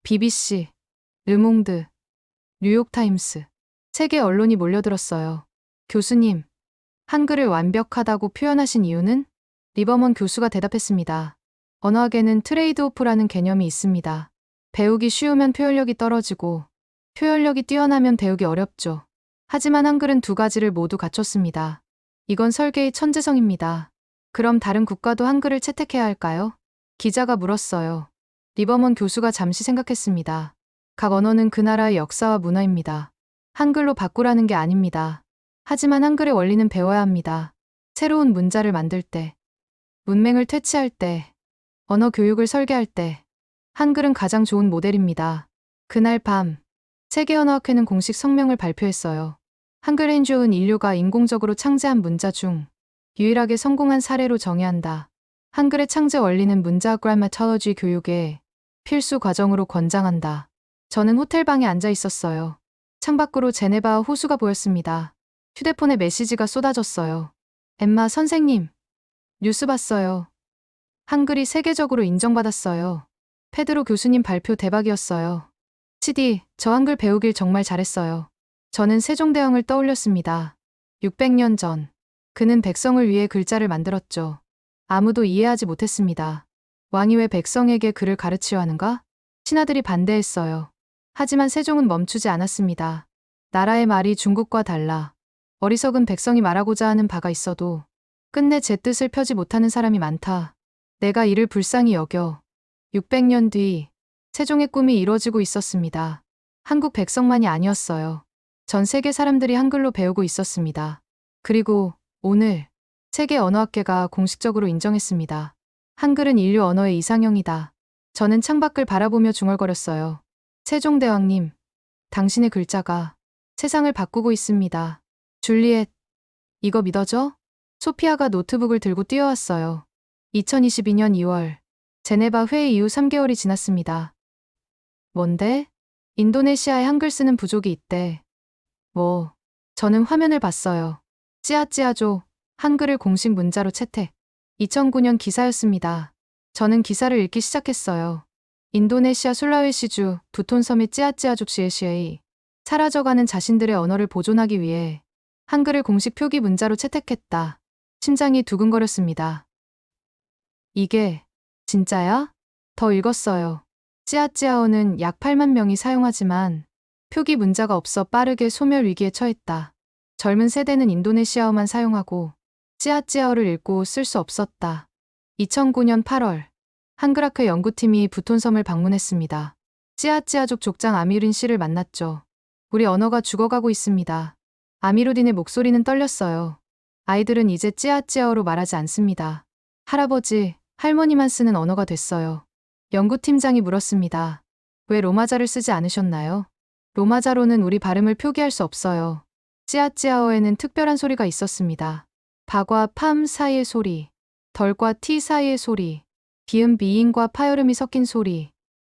BBC, 르몽드, 뉴욕타임스. 세계 언론이 몰려들었어요. 교수님, 한글을 완벽하다고 표현하신 이유는? 리버먼 교수가 대답했습니다. 언어학에는 트레이드오프라는 개념이 있습니다. 배우기 쉬우면 표현력이 떨어지고 표현력이 뛰어나면 배우기 어렵죠. 하지만 한글은 두 가지를 모두 갖췄습니다. 이건 설계의 천재성입니다. 그럼 다른 국가도 한글을 채택해야 할까요? 기자가 물었어요. 리버먼 교수가 잠시 생각했습니다. 각 언어는 그 나라의 역사와 문화입니다. 한글로 바꾸라는 게 아닙니다. 하지만 한글의 원리는 배워야 합니다. 새로운 문자를 만들 때, 문맹을 퇴치할 때, 언어 교육을 설계할 때, 한글은 가장 좋은 모델입니다. 그날 밤, 세계언어학회는 공식 성명을 발표했어요. 한글 헨주어는 인류가 인공적으로 창제한 문자 중 유일하게 성공한 사례로 정의한다. 한글의 창제 원리는 문자 그래머톨로지 교육의 필수 과정으로 권장한다. 저는 호텔방에 앉아 있었어요. 창밖으로 제네바와 호수가 보였습니다. 휴대폰에 메시지가 쏟아졌어요. 엠마 선생님, 뉴스 봤어요. 한글이 세계적으로 인정받았어요. 페드로 교수님 발표 대박이었어요. 치디, 저 한글 배우길 정말 잘했어요. 저는 세종대왕을 떠올렸습니다. 600년 전, 그는 백성을 위해 글자를 만들었죠. 아무도 이해하지 못했습니다. 왕이 왜 백성에게 글을 가르치려 하는가? 신하들이 반대했어요. 하지만 세종은 멈추지 않았습니다. 나라의 말이 중국과 달라. 어리석은 백성이 말하고자 하는 바가 있어도 끝내 제 뜻을 펴지 못하는 사람이 많다. 내가 이를 불쌍히 여겨. 600년 뒤 세종의 꿈이 이루어지고 있었습니다. 한국 백성만이 아니었어요. 전 세계 사람들이 한글로 배우고 있었습니다. 그리고 오늘 세계 언어학계가 공식적으로 인정했습니다. 한글은 인류 언어의 이상형이다. 저는 창밖을 바라보며 중얼거렸어요. 세종대왕님, 당신의 글자가 세상을 바꾸고 있습니다. 줄리엣, 이거 믿어져? 소피아가 노트북을 들고 뛰어왔어요. 2022년 2월, 제네바 회의 이후 3개월이 지났습니다. 뭔데? 인도네시아에 한글 쓰는 부족이 있대. 뭐, 저는 화면을 봤어요. 찌아찌아조, 한글을 공식 문자로 채택. 2009년 기사였습니다. 저는 기사를 읽기 시작했어요. 인도네시아 술라웨시주 부톤섬의 찌아찌아족시에시에 사라져가는 자신들의 언어를 보존하기 위해 한글을 공식 표기 문자로 채택했다. 심장이 두근거렸습니다. 이게 진짜야? 더 읽었어요. 찌아찌아어는 약 8만 명이 사용하지만 표기 문자가 없어 빠르게 소멸 위기에 처했다. 젊은 세대는 인도네시아어만 사용하고 찌아찌아어를 읽고 쓸 수 없었다. 2009년 8월 한글학회 연구팀이 부톤섬을 방문했습니다. 찌아찌아족 족장 아미루딘 씨를 만났죠. 우리 언어가 죽어가고 있습니다. 아미루딘의 목소리는 떨렸어요. 아이들은 이제 찌아찌아어로 말하지 않습니다. 할아버지, 할머니만 쓰는 언어가 됐어요. 연구팀장이 물었습니다. 왜 로마자를 쓰지 않으셨나요? 로마자로는 우리 발음을 표기할 수 없어요. 찌아찌아어에는 특별한 소리가 있었습니다. 바과 팜 사이의 소리, 덜과 티 사이의 소리, 비음 비인과 파열음이 섞인 소리.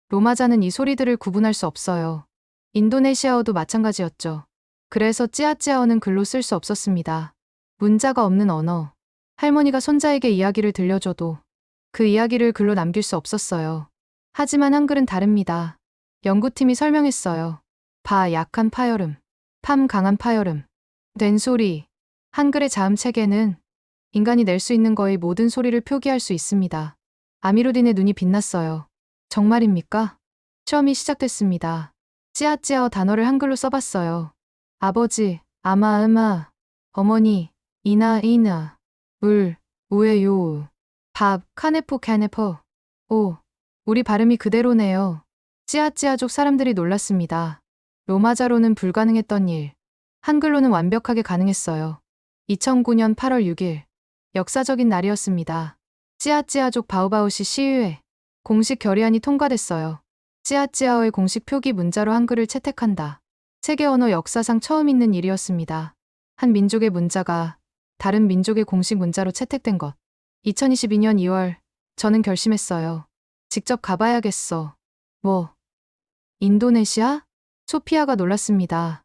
로마자는 이 소리들을 구분할 수 없어요. 인도네시아어도 마찬가지였죠. 그래서 찌아찌아어는 글로 쓸 수 없었습니다. 문자가 없는 언어. 할머니가 손자에게 이야기를 들려줘도 그 이야기를 글로 남길 수 없었어요. 하지만 한글은 다릅니다. 연구팀이 설명했어요. 바 약한 파열음, 팜 강한 파열음, 된 소리. 한글의 자음 체계는 인간이 낼 수 있는 거의 모든 소리를 표기할 수 있습니다. 아미루딘의 눈이 빛났어요. 정말입니까? 시험이 시작됐습니다. 찌아찌아어 단어를 한글로 써봤어요. 아버지, 아마, 음아, 어머니, 이나, 이나, 울, 우에, 요우, 밥, 카네포, 캐네포. 오, 우리 발음이 그대로네요. 찌아찌아족 사람들이 놀랐습니다. 로마자로는 불가능했던 일, 한글로는 완벽하게 가능했어요. 2009년 8월 6일, 역사적인 날이었습니다. 찌아찌아족 바우바우시 시의회 공식 결의안이 통과됐어요. 찌아찌아어의 공식 표기 문자로 한글을 채택한다. 세계 언어 역사상 처음 있는 일이었습니다. 한 민족의 문자가 다른 민족의 공식 문자로 채택된 것. 2022년 2월, 저는 결심했어요. 직접 가봐야겠어. 뭐? 인도네시아? 소피아가 놀랐습니다.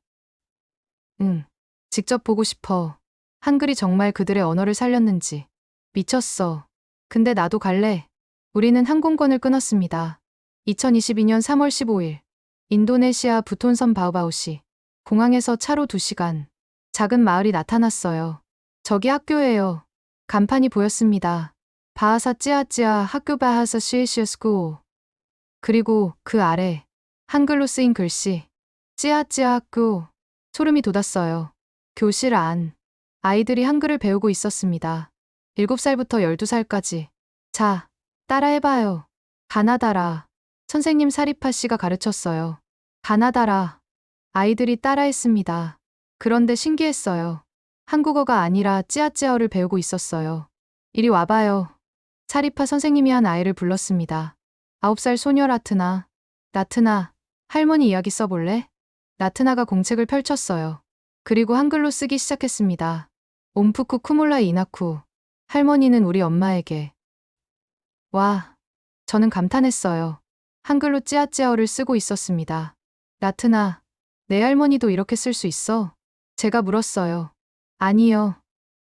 응, 직접 보고 싶어. 한글이 정말 그들의 언어를 살렸는지. 미쳤어. 근데 나도 갈래. 우리는 항공권을 끊었습니다. 2022년 3월 15일, 인도네시아 부톤섬 바우바우시. 공항에서 차로 2시간. 작은 마을이 나타났어요. 저기 학교예요. 간판이 보였습니다. 바하사 찌아찌아 학교 바하사 시에시어 스쿠. 그리고 그 아래 한글로 쓰인 글씨. 찌아찌아 학교. 소름이 돋았어요. 교실 안. 아이들이 한글을 배우고 있었습니다. 7살부터 12살까지. 자, 따라해봐요. 가나다라. 선생님 사리파 씨가 가르쳤어요. 가나다라. 아이들이 따라했습니다. 그런데 신기했어요. 한국어가 아니라 찌아찌아어를 배우고 있었어요. 이리 와봐요. 사리파 선생님이 한 아이를 불렀습니다. 9살 소녀 라트나. 라트나, 할머니 이야기 써볼래? 라트나가 공책을 펼쳤어요. 그리고 한글로 쓰기 시작했습니다. 옴푸쿠 쿠몰라 이나쿠. 할머니는 우리 엄마에게. 와, 저는 감탄했어요. 한글로 찌아찌아어를 쓰고 있었습니다. 라트나, 내 할머니도 이렇게 쓸 수 있어? 제가 물었어요. 아니요.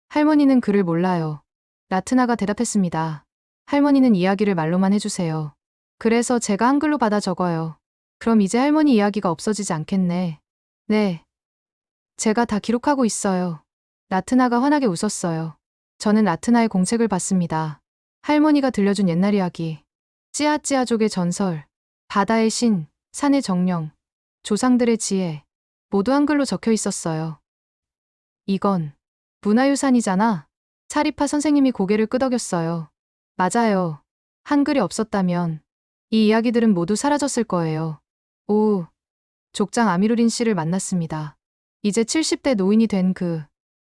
할머니는 글을 몰라요. 라트나가 대답했습니다. 할머니는 이야기를 말로만 해주세요. 그래서 제가 한글로 받아 적어요. 그럼 이제 할머니 이야기가 없어지지 않겠네. 네. 제가 다 기록하고 있어요. 라트나가 환하게 웃었어요. 저는 라트나의 공책을 봤습니다. 할머니가 들려준 옛날 이야기. 찌아찌아족의 전설. 바다의 신, 산의 정령, 조상들의 지혜. 모두 한글로 적혀 있었어요. 이건 문화유산이잖아. 사리파 선생님이 고개를 끄덕였어요. 맞아요. 한글이 없었다면 이 이야기들은 모두 사라졌을 거예요. 오, 족장 아미루딘 씨를 만났습니다. 이제 70대 노인이 된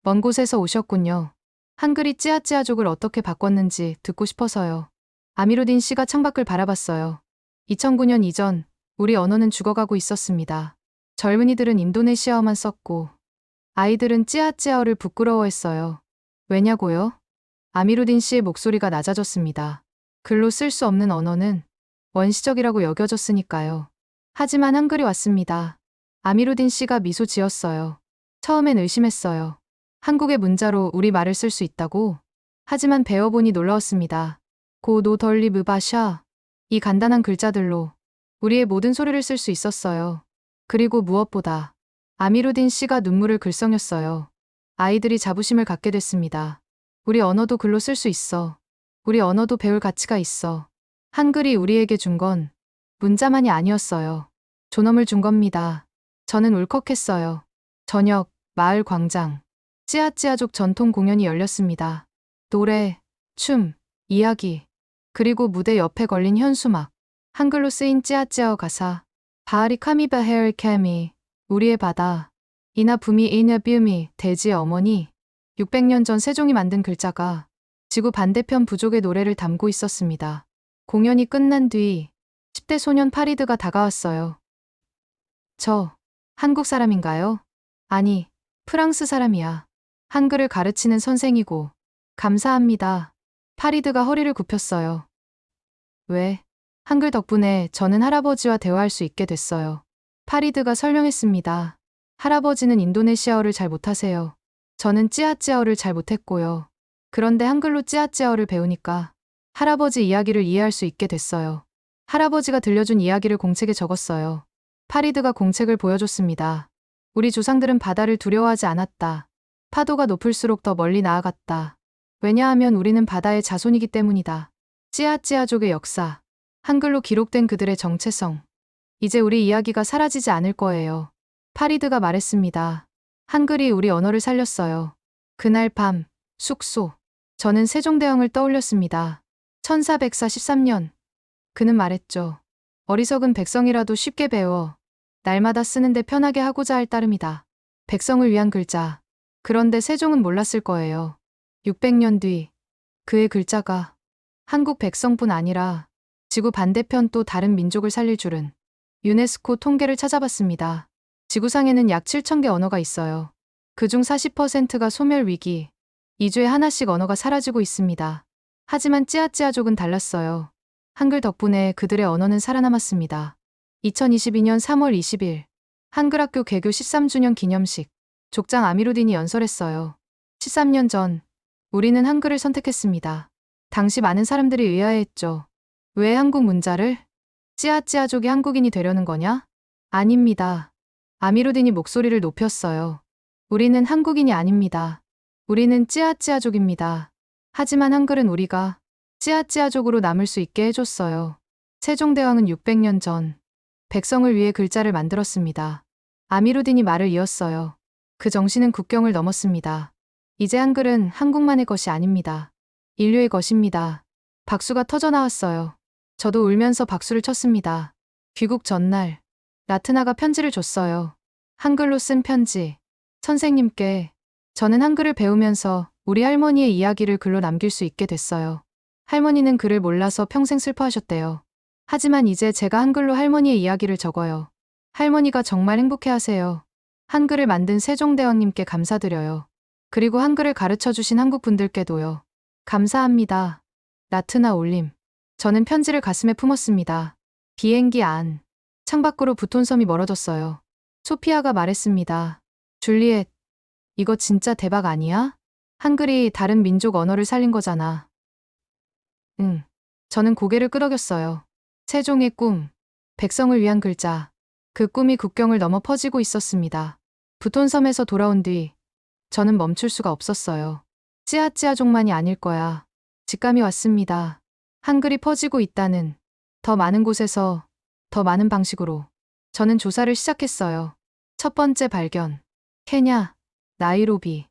먼 곳에서 오셨군요. 한글이 찌아찌아족을 어떻게 바꿨는지 듣고 싶어서요. 아미루딘 씨가 창밖을 바라봤어요. 2009년 이전 우리 언어는 죽어가고 있었습니다. 젊은이들은 인도네시아어만 썼고 아이들은 찌아찌아어를 부끄러워했어요. 왜냐고요? 아미루딘 씨의 목소리가 낮아졌습니다. 글로 쓸 수 없는 언어는 원시적이라고 여겨졌으니까요. 하지만 한글이 왔습니다. 아미루딘 씨가 미소 지었어요. 처음엔 의심했어요. 한국의 문자로 우리 말을 쓸 수 있다고? 하지만 배워보니 놀라웠습니다. 고 노 덜리 무바샤. 이 간단한 글자들로 우리의 모든 소리를 쓸 수 있었어요. 그리고 무엇보다 아미루딘 씨가 눈물을 글썽였어요. 아이들이 자부심을 갖게 됐습니다. 우리 언어도 글로 쓸 수 있어. 우리 언어도 배울 가치가 있어. 한글이 우리에게 준 건 문자만이 아니었어요. 존엄을 준 겁니다. 저는 울컥했어요. 저녁, 마을 광장. 찌아찌아족 전통 공연이 열렸습니다. 노래, 춤, 이야기, 그리고 무대 옆에 걸린 현수막. 한글로 쓰인 찌아찌아어 가사. 바하리 카미바 헤얼 캐미, 우리의 바다. 이나 부미 이나 뷰미, 대지의 어머니. 600년 전 세종이 만든 글자가 지구 반대편 부족의 노래를 담고 있었습니다. 공연이 끝난 뒤 10대 소년 파리드가 다가왔어요. 저, 한국 사람인가요? 아니, 프랑스 사람이야. 한글을 가르치는 선생이고. 감사합니다. 파리드가 허리를 굽혔어요. 왜? 한글 덕분에 저는 할아버지와 대화할 수 있게 됐어요. 파리드가 설명했습니다. 할아버지는 인도네시아어를 잘 못하세요. 저는 찌아찌아어를 잘 못했고요. 그런데 한글로 찌아찌아어를 배우니까 할아버지 이야기를 이해할 수 있게 됐어요. 할아버지가 들려준 이야기를 공책에 적었어요. 파리드가 공책을 보여줬습니다. 우리 조상들은 바다를 두려워하지 않았다. 파도가 높을수록 더 멀리 나아갔다. 왜냐하면 우리는 바다의 자손이기 때문이다. 찌아찌아족의 역사. 한글로 기록된 그들의 정체성. 이제 우리 이야기가 사라지지 않을 거예요. 파리드가 말했습니다. 한글이 우리 언어를 살렸어요. 그날 밤, 숙소. 저는 세종대왕을 떠올렸습니다. 1443년. 그는 말했죠. 어리석은 백성이라도 쉽게 배워. 날마다 쓰는데 편하게 하고자 할 따름이다. 백성을 위한 글자. 그런데 세종은 몰랐을 거예요. 600년 뒤 그의 글자가 한국 백성뿐 아니라 지구 반대편 또 다른 민족을 살릴 줄은. 유네스코 통계를 찾아봤습니다. 지구상에는 약 7,000개 언어가 있어요. 그중 40%가 소멸 위기. 2주에 하나씩 언어가 사라지고 있습니다. 하지만 찌아찌아족은 달랐어요. 한글 덕분에 그들의 언어는 살아남았습니다. 2022년 3월 20일 한글학교 개교 13주년 기념식. 족장 아미루딘이 연설했어요. 13년 전 우리는 한글을 선택했습니다. 당시 많은 사람들이 의아해했죠. 왜 한국 문자를? 찌아찌아족이 한국인이 되려는 거냐? 아닙니다. 아미루딘이 목소리를 높였어요. 우리는 한국인이 아닙니다. 우리는 찌아찌아족입니다. 하지만 한글은 우리가 찌아찌아족으로 남을 수 있게 해줬어요. 세종대왕은 600년 전 백성을 위해 글자를 만들었습니다. 아미루딘이 말을 이었어요. 그 정신은 국경을 넘었습니다. 이제 한글은 한국만의 것이 아닙니다. 인류의 것입니다. 박수가 터져 나왔어요. 저도 울면서 박수를 쳤습니다. 귀국 전날 라트나가 편지를 줬어요. 한글로 쓴 편지. 선생님께. 저는 한글을 배우면서 우리 할머니의 이야기를 글로 남길 수 있게 됐어요. 할머니는 글을 몰라서 평생 슬퍼하셨대요. 하지만 이제 제가 한글로 할머니의 이야기를 적어요. 할머니가 정말 행복해하세요. 한글을 만든 세종대왕님께 감사드려요. 그리고 한글을 가르쳐주신 한국분들께도요. 감사합니다. 라트나 올림. 저는 편지를 가슴에 품었습니다. 비행기 안. 창밖으로 부톤섬이 멀어졌어요. 소피아가 말했습니다. 줄리엣, 이거 진짜 대박 아니야? 한글이 다른 민족 언어를 살린 거잖아. 응. 저는 고개를 끄덕였어요. 세종의 꿈. 백성을 위한 글자. 그 꿈이 국경을 넘어 퍼지고 있었습니다. 부톤섬에서 돌아온 뒤 저는 멈출 수가 없었어요. 찌아찌아족만이 아닐 거야. 직감이 왔습니다. 한글이 퍼지고 있다는, 더 많은 곳에서, 더 많은 방식으로. 저는 조사를 시작했어요. 첫 번째 발견. 케냐, 나이로비.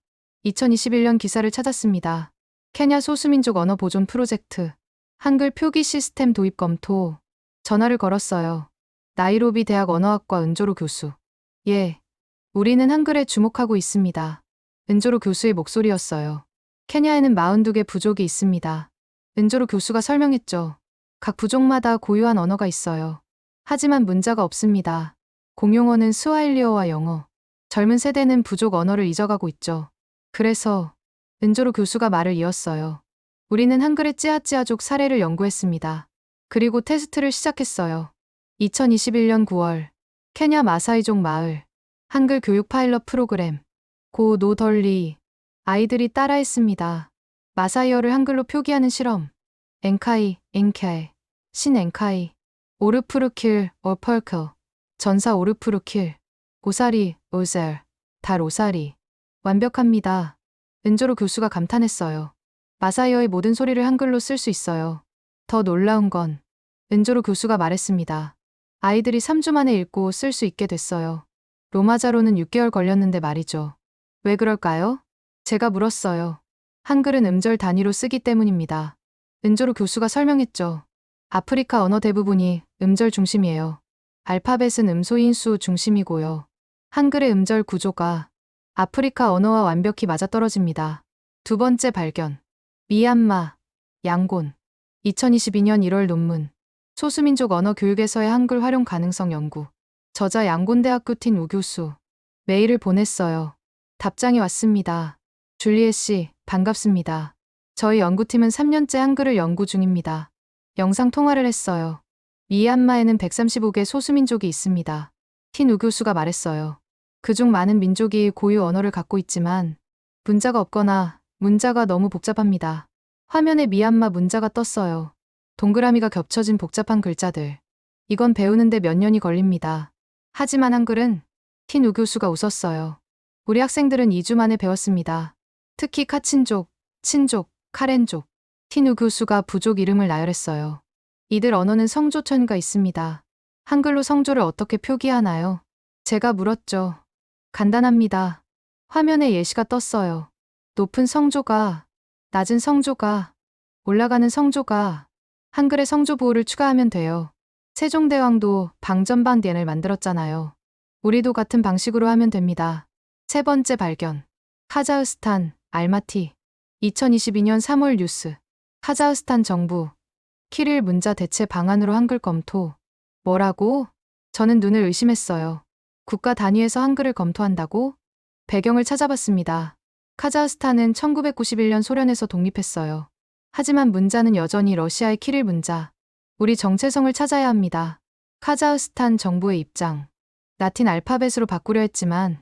2021년 기사를 찾았습니다. 케냐 소수민족 언어 보존 프로젝트. 한글 표기 시스템 도입 검토. 전화를 걸었어요. 나이로비 대학 언어학과 은조로 교수. 예. 우리는 한글에 주목하고 있습니다. 은조로 교수의 목소리였어요. 케냐에는 42개 부족이 있습니다. 은조로 교수가 설명했죠. 각 부족마다 고유한 언어가 있어요. 하지만 문자가 없습니다. 공용어는 스와힐리어와 영어. 젊은 세대는 부족 언어를 잊어가고 있죠. 그래서 은조로 교수가 말을 이었어요. 우리는 한글의 찌아찌아족 사례를 연구했습니다. 그리고 테스트를 시작했어요. 2021년 9월 케냐 마사이족 마을 한글 교육 파일럿 프로그램 고 노덜리 아이들이 따라했습니다. 마사이어를 한글로 표기하는 실험 엔카이, 엔캬에 신 엔카이, 오르프루킬, 얼펄클, 전사 오르프루킬, 오사리, 오셀, 달 오사리. 완벽합니다. 은조로 교수가 감탄했어요. 마사이어의 모든 소리를 한글로 쓸 수 있어요. 더 놀라운 건 은조로 교수가 말했습니다. 아이들이 3주 만에 읽고 쓸 수 있게 됐어요. 로마자로는 6개월 걸렸는데 말이죠. 왜 그럴까요? 제가 물었어요. 한글은 음절 단위로 쓰기 때문입니다. 은조로 교수가 설명했죠. 아프리카 언어 대부분이 음절 중심이에요. 알파벳은 음소인수 중심이고요. 한글의 음절 구조가 아프리카 언어와 완벽히 맞아떨어집니다. 두 번째 발견. 미얀마, 양곤. 2022년 1월 논문. 소수민족 언어 교육에서의 한글 활용 가능성 연구. 저자 양곤대학교 틴 우교수. 메일을 보냈어요. 답장이 왔습니다. 줄리엣 씨, 반갑습니다. 저희 연구팀은 3년째 한글을 연구 중입니다. 영상 통화를 했어요. 미얀마에는 135개 소수민족이 있습니다. 틴 우교수가 말했어요. 그중 많은 민족이 고유 언어를 갖고 있지만 문자가 없거나 문자가 너무 복잡합니다. 화면에 미얀마 문자가 떴어요. 동그라미가 겹쳐진 복잡한 글자들. 이건 배우는데 몇 년이 걸립니다. 하지만 한글은 틴 우교수가 웃었어요. 우리 학생들은 2주 만에 배웠습니다. 특히 카친족, 친족, 카렌족. 틴 우교수가 부족 이름을 나열했어요. 이들 언어는 성조천가 있습니다. 한글로 성조를 어떻게 표기하나요? 제가 물었죠. 간단합니다. 화면에 예시가 떴어요. 높은 성조가, 낮은 성조가, 올라가는 성조가, 한글의 성조 보호를 추가하면 돼요. 세종대왕도 방전방디엔을 만들었잖아요. 우리도 같은 방식으로 하면 됩니다. 세 번째 발견. 카자흐스탄, 알마티. 2022년 3월 뉴스. 카자흐스탄 정부. 키릴 문자 대체 방안으로 한글 검토. 뭐라고? 저는 눈을 의심했어요. 국가 단위에서 한글을 검토한다고? 배경을 찾아봤습니다. 카자흐스탄은 1991년 소련에서 독립했어요. 하지만 문자는 여전히 러시아의 키릴 문자. 우리 정체성을 찾아야 합니다. 카자흐스탄 정부의 입장. 라틴 알파벳으로 바꾸려 했지만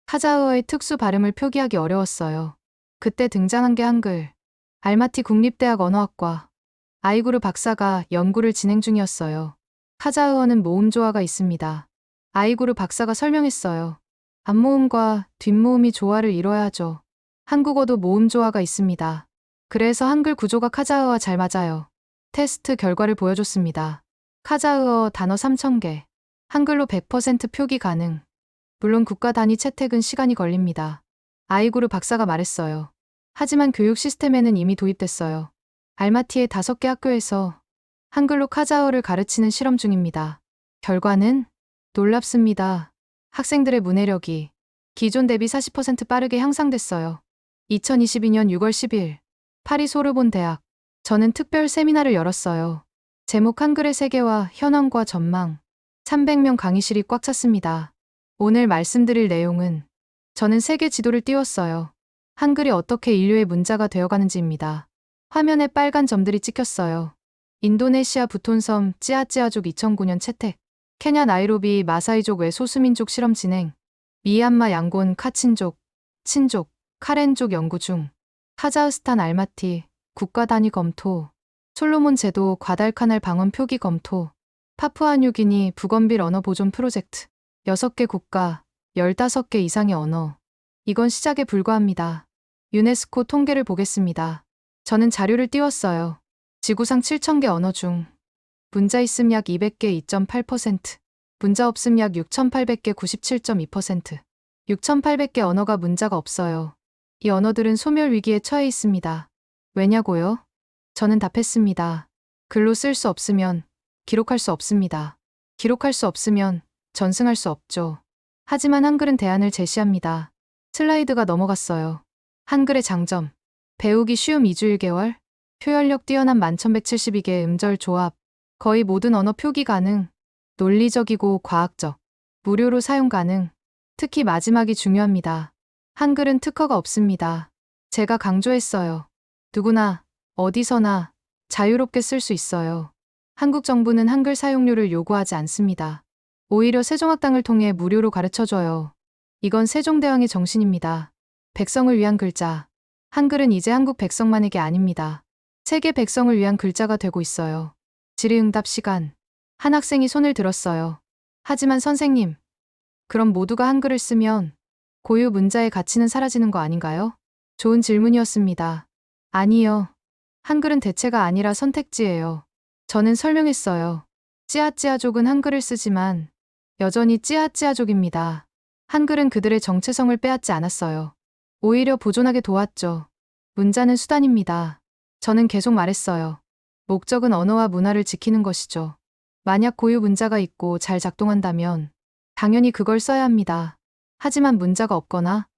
카자흐어의 특수 발음을 표기하기 어려웠어요. 그때 등장한 게 한글. 알마티 국립대학 언어학과 아이구르 박사가 연구를 진행 중이었어요. 카자흐어는 모음 조화가 있습니다. 아이구르 박사가 설명했어요. 앞모음과 뒷모음이 조화를 이뤄야 하죠. 한국어도 모음 조화가 있습니다. 그래서 한글 구조가 카자흐어와 잘 맞아요. 테스트 결과를 보여줬습니다. 카자흐어 단어 3,000개. 한글로 100% 표기 가능. 물론 국가 단위 채택은 시간이 걸립니다. 아이구르 박사가 말했어요. 하지만 교육 시스템에는 이미 도입됐어요. 알마티의 5개 학교에서 한글로 카자흐어를 가르치는 실험 중입니다. 결과는 놀랍습니다. 학생들의 문해력이 기존 대비 40% 빠르게 향상됐어요. 2022년 6월 10일 파리 소르본 대학. 저는 특별 세미나를 열었어요. 제목 한글의 세계와 현황과 전망. 300명 강의실이 꽉 찼습니다. 오늘 말씀드릴 내용은 저는 세계 지도를 띄웠어요. 한글이 어떻게 인류의 문자가 되어가는지입니다. 화면에 빨간 점들이 찍혔어요. 인도네시아 부톤섬 찌아찌아족 2009년 채택. 케냐 나이로비 마사이족 외 소수민족 실험 진행. 미얀마 양곤 카친족, 친족, 카렌족 연구 중. 카자흐스탄 알마티, 국가 단위 검토. 솔로몬 제도 과달카날 방언 표기 검토. 파푸아뉴기니 북언빌 언어 보존 프로젝트. 6개 국가, 15개 이상의 언어. 이건 시작에 불과합니다. 유네스코 통계를 보겠습니다. 저는 자료를 띄웠어요. 지구상 7,000개 언어 중 문자 있음 약 200개 2.8%, 문자 없음 약 6,800개 97.2%. 6,800개 언어가 문자가 없어요. 이 언어들은 소멸 위기에 처해 있습니다. 왜냐고요? 저는 답했습니다. 글로 쓸 수 없으면 기록할 수 없습니다. 기록할 수 없으면 전승할 수 없죠. 하지만 한글은 대안을 제시합니다. 슬라이드가 넘어갔어요. 한글의 장점. 배우기 쉬움 2주 1개월. 표현력 뛰어난 11,172개의 음절 조합. 거의 모든 언어 표기 가능. 논리적이고 과학적. 무료로 사용 가능. 특히 마지막이 중요합니다. 한글은 특허가 없습니다. 제가 강조했어요. 누구나, 어디서나 자유롭게 쓸 수 있어요. 한국 정부는 한글 사용료를 요구하지 않습니다. 오히려 세종학당을 통해 무료로 가르쳐줘요. 이건 세종대왕의 정신입니다. 백성을 위한 글자. 한글은 이제 한국 백성만에게 아닙니다. 세계 백성을 위한 글자가 되고 있어요. 질의응답 시간. 한 학생이 손을 들었어요. 하지만 선생님, 그럼 모두가 한글을 쓰면 고유 문자의 가치는 사라지는 거 아닌가요? 좋은 질문이었습니다. 아니요. 한글은 대체가 아니라 선택지예요. 저는 설명했어요. 찌아찌아족은 한글을 쓰지만 여전히 찌아찌아족입니다. 한글은 그들의 정체성을 빼앗지 않았어요. 오히려 보존하게 도왔죠. 문자는 수단입니다. 저는 계속 말했어요. 목적은 언어와 문화를 지키는 것이죠. 만약 고유 문자가 있고 잘 작동한다면 당연히 그걸 써야 합니다. 하지만 문자가 없거나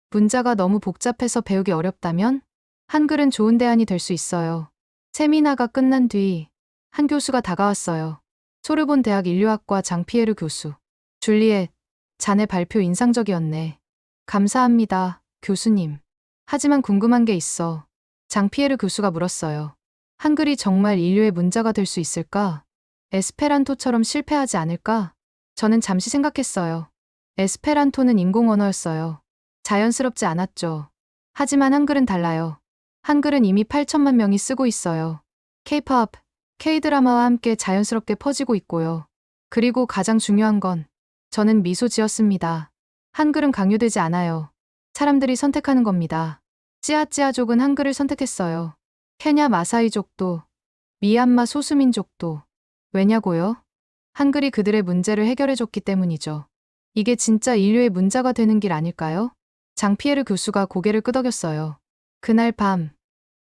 문자가 너무 복잡해서 배우기 어렵다면 한글은 좋은 대안이 될 수 있어요. 세미나가 끝난 뒤 한 교수가 다가왔어요. 소르본 대학 인류학과 장피에르 교수. 줄리엣, 자네 발표 인상적이었네. 감사합니다, 교수님. 하지만 궁금한 게 있어. 장피에르 교수가 물었어요. 한글이 정말 인류의 문자가 될 수 있을까? 에스페란토처럼 실패하지 않을까? 저는 잠시 생각했어요. 에스페란토는 인공 언어였어요. 자연스럽지 않았죠. 하지만 한글은 달라요. 한글은 이미 8천만 명이 쓰고 있어요. K-pop, K-드라마와 함께 자연스럽게 퍼지고 있고요. 그리고 가장 중요한 건 저는 미소 지었습니다. 한글은 강요되지 않아요. 사람들이 선택하는 겁니다. 찌아찌아족은 한글을 선택했어요. 케냐 마사이족도, 미얀마 소수민족도. 왜냐고요? 한글이 그들의 문제를 해결해줬기 때문이죠. 이게 진짜 인류의 문자가 되는 길 아닐까요? 장피에르 교수가 고개를 끄덕였어요. 그날 밤,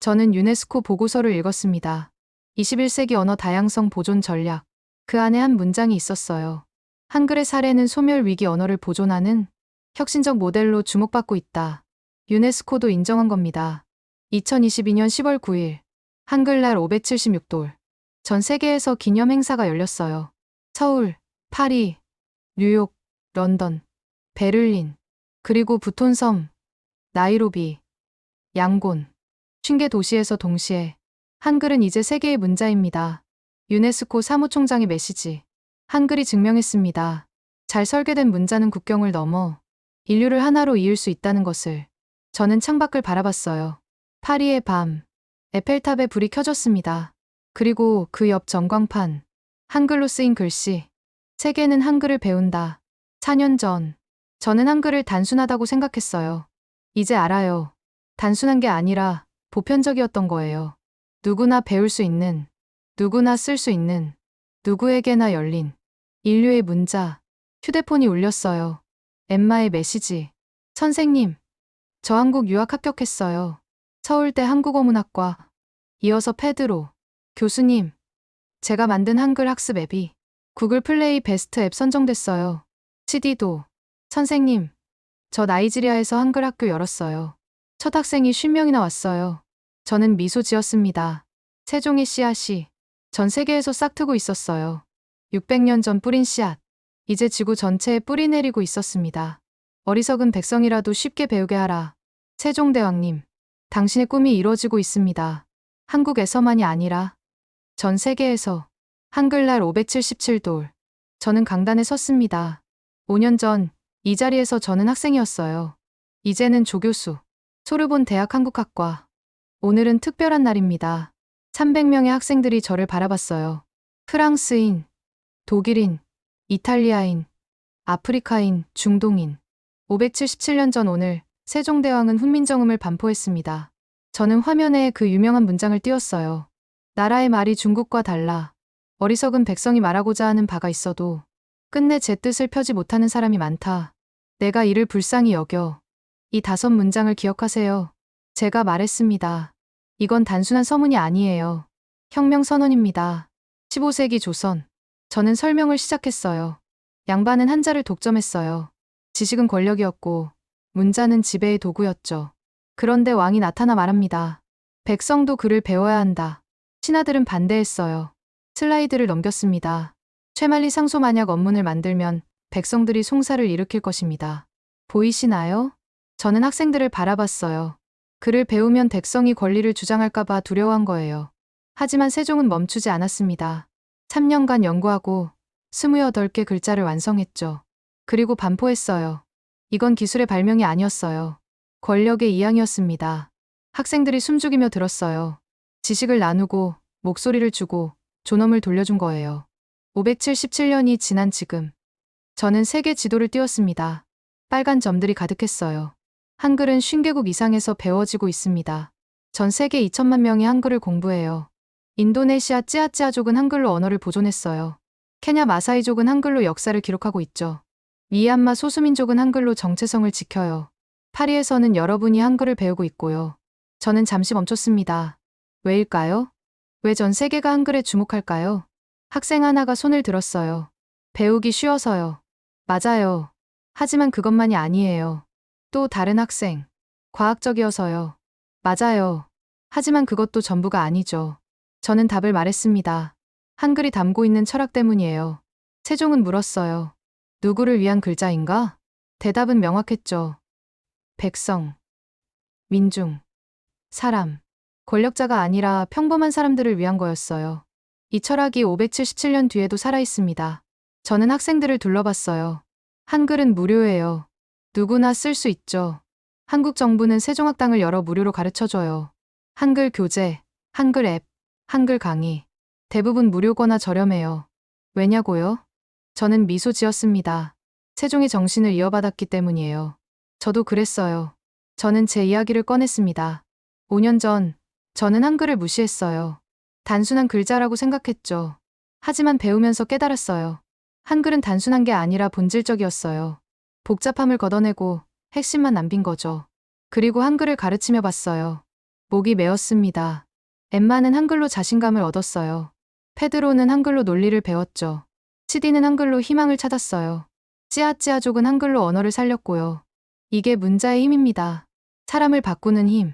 저는 유네스코 보고서를 읽었습니다. 21세기 언어 다양성 보존 전략. 그 안에 한 문장이 있었어요. 한글의 사례는 소멸 위기 언어를 보존하는 혁신적 모델로 주목받고 있다. 유네스코도 인정한 겁니다. 2022년 10월 9일, 한글날 576돌. 전 세계에서 기념 행사가 열렸어요. 서울, 파리, 뉴욕, 런던, 베를린, 그리고 부톤섬, 나이로비, 양곤, 50개 도시에서 동시에 한글은 이제 세계의 문자입니다. 유네스코 사무총장의 메시지. 한글이 증명했습니다. 잘 설계된 문자는 국경을 넘어 인류를 하나로 이을 수 있다는 것을. 저는 창밖을 바라봤어요. 파리의 밤, 에펠탑에 불이 켜졌습니다. 그리고 그 옆 전광판, 한글로 쓰인 글씨. 세계는 한글을 배운다. 4년 전, 저는 한글을 단순하다고 생각했어요. 이제 알아요. 단순한 게 아니라 보편적이었던 거예요. 누구나 배울 수 있는, 누구나 쓸 수 있는, 누구에게나 열린 인류의 문자. 휴대폰이 울렸어요. 엠마의 메시지. 선생님, 저 한국 유학 합격했어요. 서울대 한국어문학과. 이어서 페드로. 교수님, 제가 만든 한글 학습 앱이 구글 플레이 베스트 앱 선정됐어요. CD도. 선생님, 저 나이지리아에서 한글 학교 열었어요. 첫 학생이 50명이나 왔어요. 저는 미소 지었습니다. 세종의 씨앗이 전 세계에서 싹트고 있었어요. 600년 전 뿌린 씨앗. 이제 지구 전체에 뿌리 내리고 있었습니다. 어리석은 백성이라도 쉽게 배우게 하라. 세종대왕님, 당신의 꿈이 이루어지고 있습니다. 한국에서만이 아니라 전 세계에서. 한글날 577돌. 저는 강단에 섰습니다. 5년 전 이 자리에서 저는 학생이었어요. 이제는 조교수. 소르본 대학 한국학과. 오늘은 특별한 날입니다. 300명의 학생들이 저를 바라봤어요. 프랑스인, 독일인, 이탈리아인, 아프리카인, 중동인. 577년 전 오늘 세종대왕은 훈민정음을 반포했습니다. 저는 화면에 그 유명한 문장을 띄웠어요. 나라의 말이 중국과 달라. 어리석은 백성이 말하고자 하는 바가 있어도 끝내 제 뜻을 펴지 못하는 사람이 많다. 내가 이를 불쌍히 여겨. 이 5문장을 기억하세요. 제가 말했습니다. 이건 단순한 서문이 아니에요. 혁명 선언입니다. 15세기 조선. 저는 설명을 시작했어요. 양반은 한자를 독점했어요. 지식은 권력이었고 문자는 지배의 도구였죠. 그런데 왕이 나타나 말합니다. 백성도 글을 배워야 한다. 신하들은 반대했어요. 슬라이드를 넘겼습니다. 최만리 상소 만약 언문을 만들면 백성들이 송사를 일으킬 것입니다. 보이시나요? 저는 학생들을 바라봤어요. 글을 배우면 백성이 권리를 주장할까봐 두려워한 거예요. 하지만 세종은 멈추지 않았습니다. 3년간 연구하고 28개 글자를 완성했죠. 그리고 반포했어요. 이건 기술의 발명이 아니었어요. 권력의 이양이었습니다. 학생들이 숨죽이며 들었어요. 지식을 나누고 목소리를 주고 존엄을 돌려준 거예요. 577년이 지난 지금 저는 세계 지도를 띄웠습니다. 빨간 점들이 가득했어요. 한글은 50개국 이상에서 배워지고 있습니다. 전 세계 2천만 명이 한글을 공부해요. 인도네시아 찌아찌아족은 한글로 언어를 보존했어요. 케냐 마사이족은 한글로 역사를 기록하고 있죠. 미얀마 소수민족은 한글로 정체성을 지켜요. 파리에서는 여러분이 한글을 배우고 있고요. 저는 잠시 멈췄습니다. 왜일까요? 왜 전 세계가 한글에 주목할까요? 학생 하나가 손을 들었어요. 배우기 쉬워서요. 맞아요. 하지만 그것만이 아니에요. 또 다른 학생. 과학적이어서요. 맞아요. 하지만 그것도 전부가 아니죠. 저는 답을 말했습니다. 한글이 담고 있는 철학 때문이에요. 세종은 물었어요. 누구를 위한 글자인가? 대답은 명확했죠. 백성, 민중, 사람, 권력자가 아니라 평범한 사람들을 위한 거였어요. 이 철학이 577년 뒤에도 살아있습니다. 저는 학생들을 둘러봤어요. 한글은 무료예요. 누구나 쓸 수 있죠. 한국 정부는 세종학당을 열어 무료로 가르쳐줘요. 한글 교재, 한글 앱, 한글 강의. 대부분 무료거나 저렴해요. 왜냐고요? 저는 미소 지었습니다. 세종의 정신을 이어받았기 때문이에요. 저도 그랬어요. 저는 제 이야기를 꺼냈습니다. 5년 전, 저는 한글을 무시했어요. 단순한 글자라고 생각했죠. 하지만 배우면서 깨달았어요. 한글은 단순한 게 아니라 본질적이었어요. 복잡함을 걷어내고 핵심만 남긴 거죠. 그리고 한글을 가르치며 봤어요. 목이 메었습니다. 엠마는 한글로 자신감을 얻었어요. 페드로는 한글로 논리를 배웠죠. 치디는 한글로 희망을 찾았어요. 찌아찌아족은 한글로 언어를 살렸고요. 이게 문자의 힘입니다. 사람을 바꾸는 힘.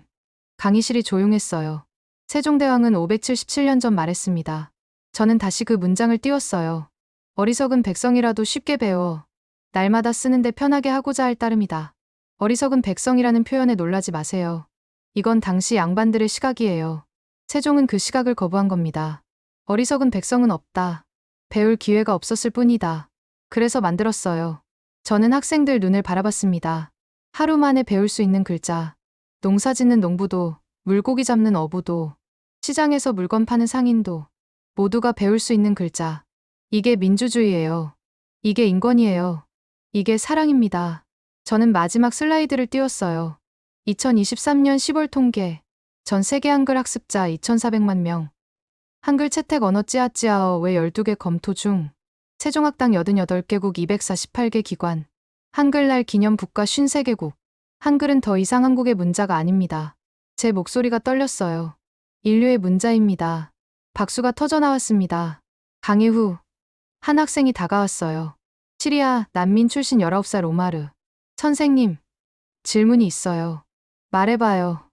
강의실이 조용했어요. 세종대왕은 577년 전 말했습니다. 저는 다시 그 문장을 띄웠어요. 어리석은 백성이라도 쉽게 배워. 날마다 쓰는데 편하게 하고자 할 따름이다. 어리석은 백성이라는 표현에 놀라지 마세요. 이건 당시 양반들의 시각이에요. 세종은 그 시각을 거부한 겁니다. 어리석은 백성은 없다. 배울 기회가 없었을 뿐이다. 그래서 만들었어요. 저는 학생들 눈을 바라봤습니다. 하루 만에 배울 수 있는 글자. 농사 짓는 농부도, 물고기 잡는 어부도, 시장에서 물건 파는 상인도 모두가 배울 수 있는 글자. 이게 민주주의예요. 이게 인권이에요. 이게 사랑입니다. 저는 마지막 슬라이드를 띄웠어요. 2023년 10월 통계. 전 세계 한글 학습자 2,400만 명. 한글 채택 언어 찌아찌아어 외 12개 검토 중. 세종학당 88개국 248개 기관. 한글날 기념 국가 53개국. 한글은 더 이상 한국의 문자가 아닙니다. 제 목소리가 떨렸어요. 인류의 문자입니다. 박수가 터져 나왔습니다. 강의 후 한 학생이 다가왔어요. 시리아 난민 출신 19살 오마르. 선생님, 질문이 있어요. 말해봐요.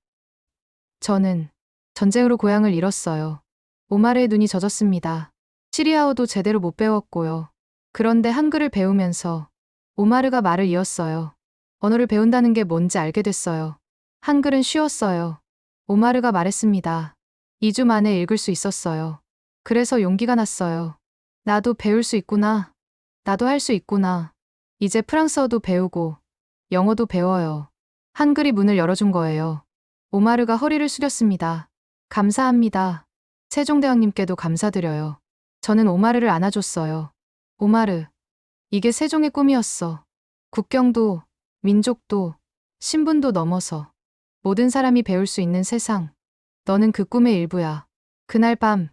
저는 전쟁으로 고향을 잃었어요. 오마르의 눈이 젖었습니다. 시리아어도 제대로 못 배웠고요. 그런데 한글을 배우면서 오마르가 말을 이었어요. 언어를 배운다는 게 뭔지 알게 됐어요. 한글은 쉬웠어요. 오마르가 말했습니다. 2주 만에 읽을 수 있었어요. 그래서 용기가 났어요. 나도 배울 수 있구나. 나도 할 수 있구나. 이제 프랑스어도 배우고 영어도 배워요. 한글이 문을 열어준 거예요. 오마르가 허리를 숙였습니다. 감사합니다. 세종대왕님께도 감사드려요. 저는 오마르를 안아줬어요. 오마르, 이게 세종의 꿈이었어. 국경도, 민족도, 신분도 넘어서 모든 사람이 배울 수 있는 세상. 너는 그 꿈의 일부야. 그날 밤,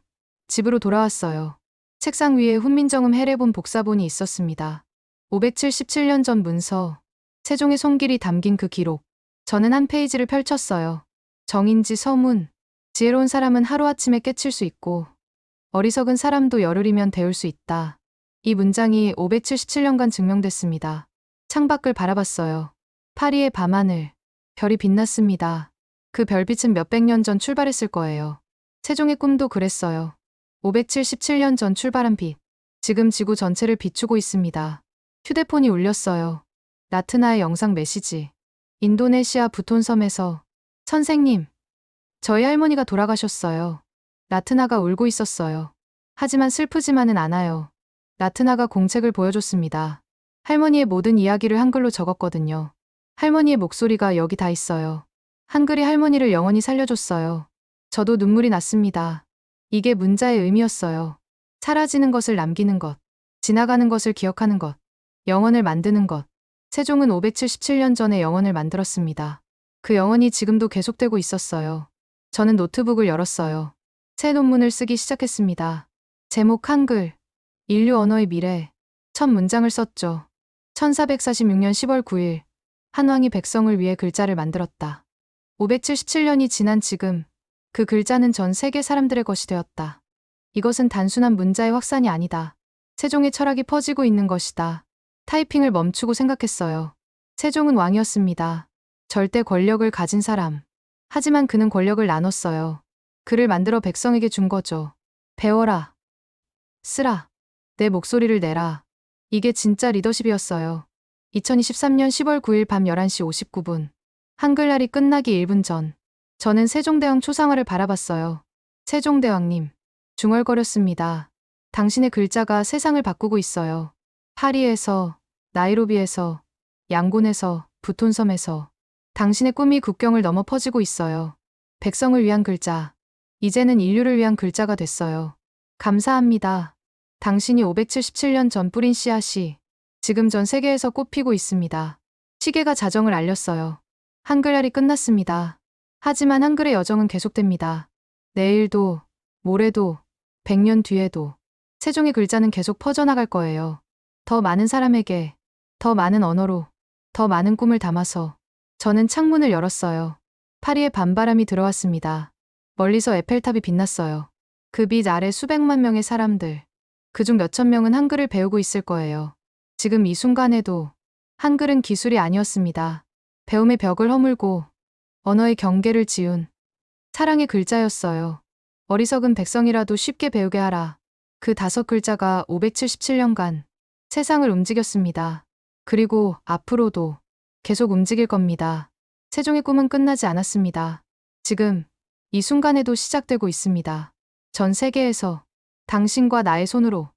집으로 돌아왔어요. 책상 위에 훈민정음 해례본 복사본이 있었습니다. 577년 전 문서, 세종의 손길이 담긴 그 기록. 저는 한 페이지를 펼쳤어요. 정인지 서문. 지혜로운 사람은 하루아침에 깨칠 수 있고 어리석은 사람도 열흘이면 배울 수 있다. 이 문장이 577년간 증명됐습니다. 창밖을 바라봤어요. 파리의 밤하늘. 별이 빛났습니다. 그 별빛은 몇백 년 전 출발했을 거예요. 세종의 꿈도 그랬어요. 577년 전 출발한 빛. 지금 지구 전체를 비추고 있습니다. 휴대폰이 울렸어요. 나트나의 영상 메시지. 인도네시아 부톤섬에서. 선생님, 저희 할머니가 돌아가셨어요. 나트나가 울고 있었어요. 하지만 슬프지만은 않아요. 나트나가 공책을 보여줬습니다. 할머니의 모든 이야기를 한글로 적었거든요. 할머니의 목소리가 여기 다 있어요. 한글이 할머니를 영원히 살려줬어요. 저도 눈물이 났습니다. 이게 문자의 의미였어요. 사라지는 것을 남기는 것, 지나가는 것을 기억하는 것, 영혼을 만드는 것. 세종은 577년 전에 영혼을 만들었습니다. 그 영혼이 지금도 계속되고 있었어요. 저는 노트북을 열었어요. 새 논문을 쓰기 시작했습니다. 제목 한글, 인류 언어의 미래. 첫 문장을 썼죠. 1446년 10월 9일, 한왕이 백성을 위해 글자를 만들었다. 577년이 지난 지금, 그 글자는 전 세계 사람들의 것이 되었다. 이것은 단순한 문자의 확산이 아니다. 세종의 철학이 퍼지고 있는 것이다. 타이핑을 멈추고 생각했어요. 세종은 왕이었습니다. 절대 권력을 가진 사람. 하지만 그는 권력을 나눴어요. 글을 만들어 백성에게 준 거죠. 배워라. 쓰라. 내 목소리를 내라. 이게 진짜 리더십이었어요. 2023년 10월 9일 밤 11시 59분. 한글날이 끝나기 1분 전. 저는 세종대왕 초상화를 바라봤어요. 세종대왕님. 중얼거렸습니다. 당신의 글자가 세상을 바꾸고 있어요. 파리에서, 나이로비에서, 양곤에서, 부톤섬에서. 당신의 꿈이 국경을 넘어 퍼지고 있어요. 백성을 위한 글자. 이제는 인류를 위한 글자가 됐어요. 감사합니다. 당신이 577년 전 뿌린 씨앗이 지금 전 세계에서 꽃피고 있습니다. 시계가 자정을 알렸어요. 한글날이 끝났습니다. 하지만 한글의 여정은 계속됩니다. 내일도, 모레도, 100년 뒤에도 세종의 글자는 계속 퍼져나갈 거예요. 더 많은 사람에게, 더 많은 언어로, 더 많은 꿈을 담아서. 저는 창문을 열었어요. 파리의 밤바람이 들어왔습니다. 멀리서 에펠탑이 빛났어요. 그 빛 아래 수백만 명의 사람들. 그중 몇천 명은 한글을 배우고 있을 거예요. 지금 이 순간에도 한글은 기술이 아니었습니다. 배움의 벽을 허물고 언어의 경계를 지운 사랑의 글자였어요. 어리석은 백성이라도 쉽게 배우게 하라. 그 5글자가 577년간 세상을 움직였습니다. 그리고 앞으로도 계속 움직일 겁니다. 세종의 꿈은 끝나지 않았습니다. 지금 이 순간에도 시작되고 있습니다. 전 세계에서 당신과 나의 손으로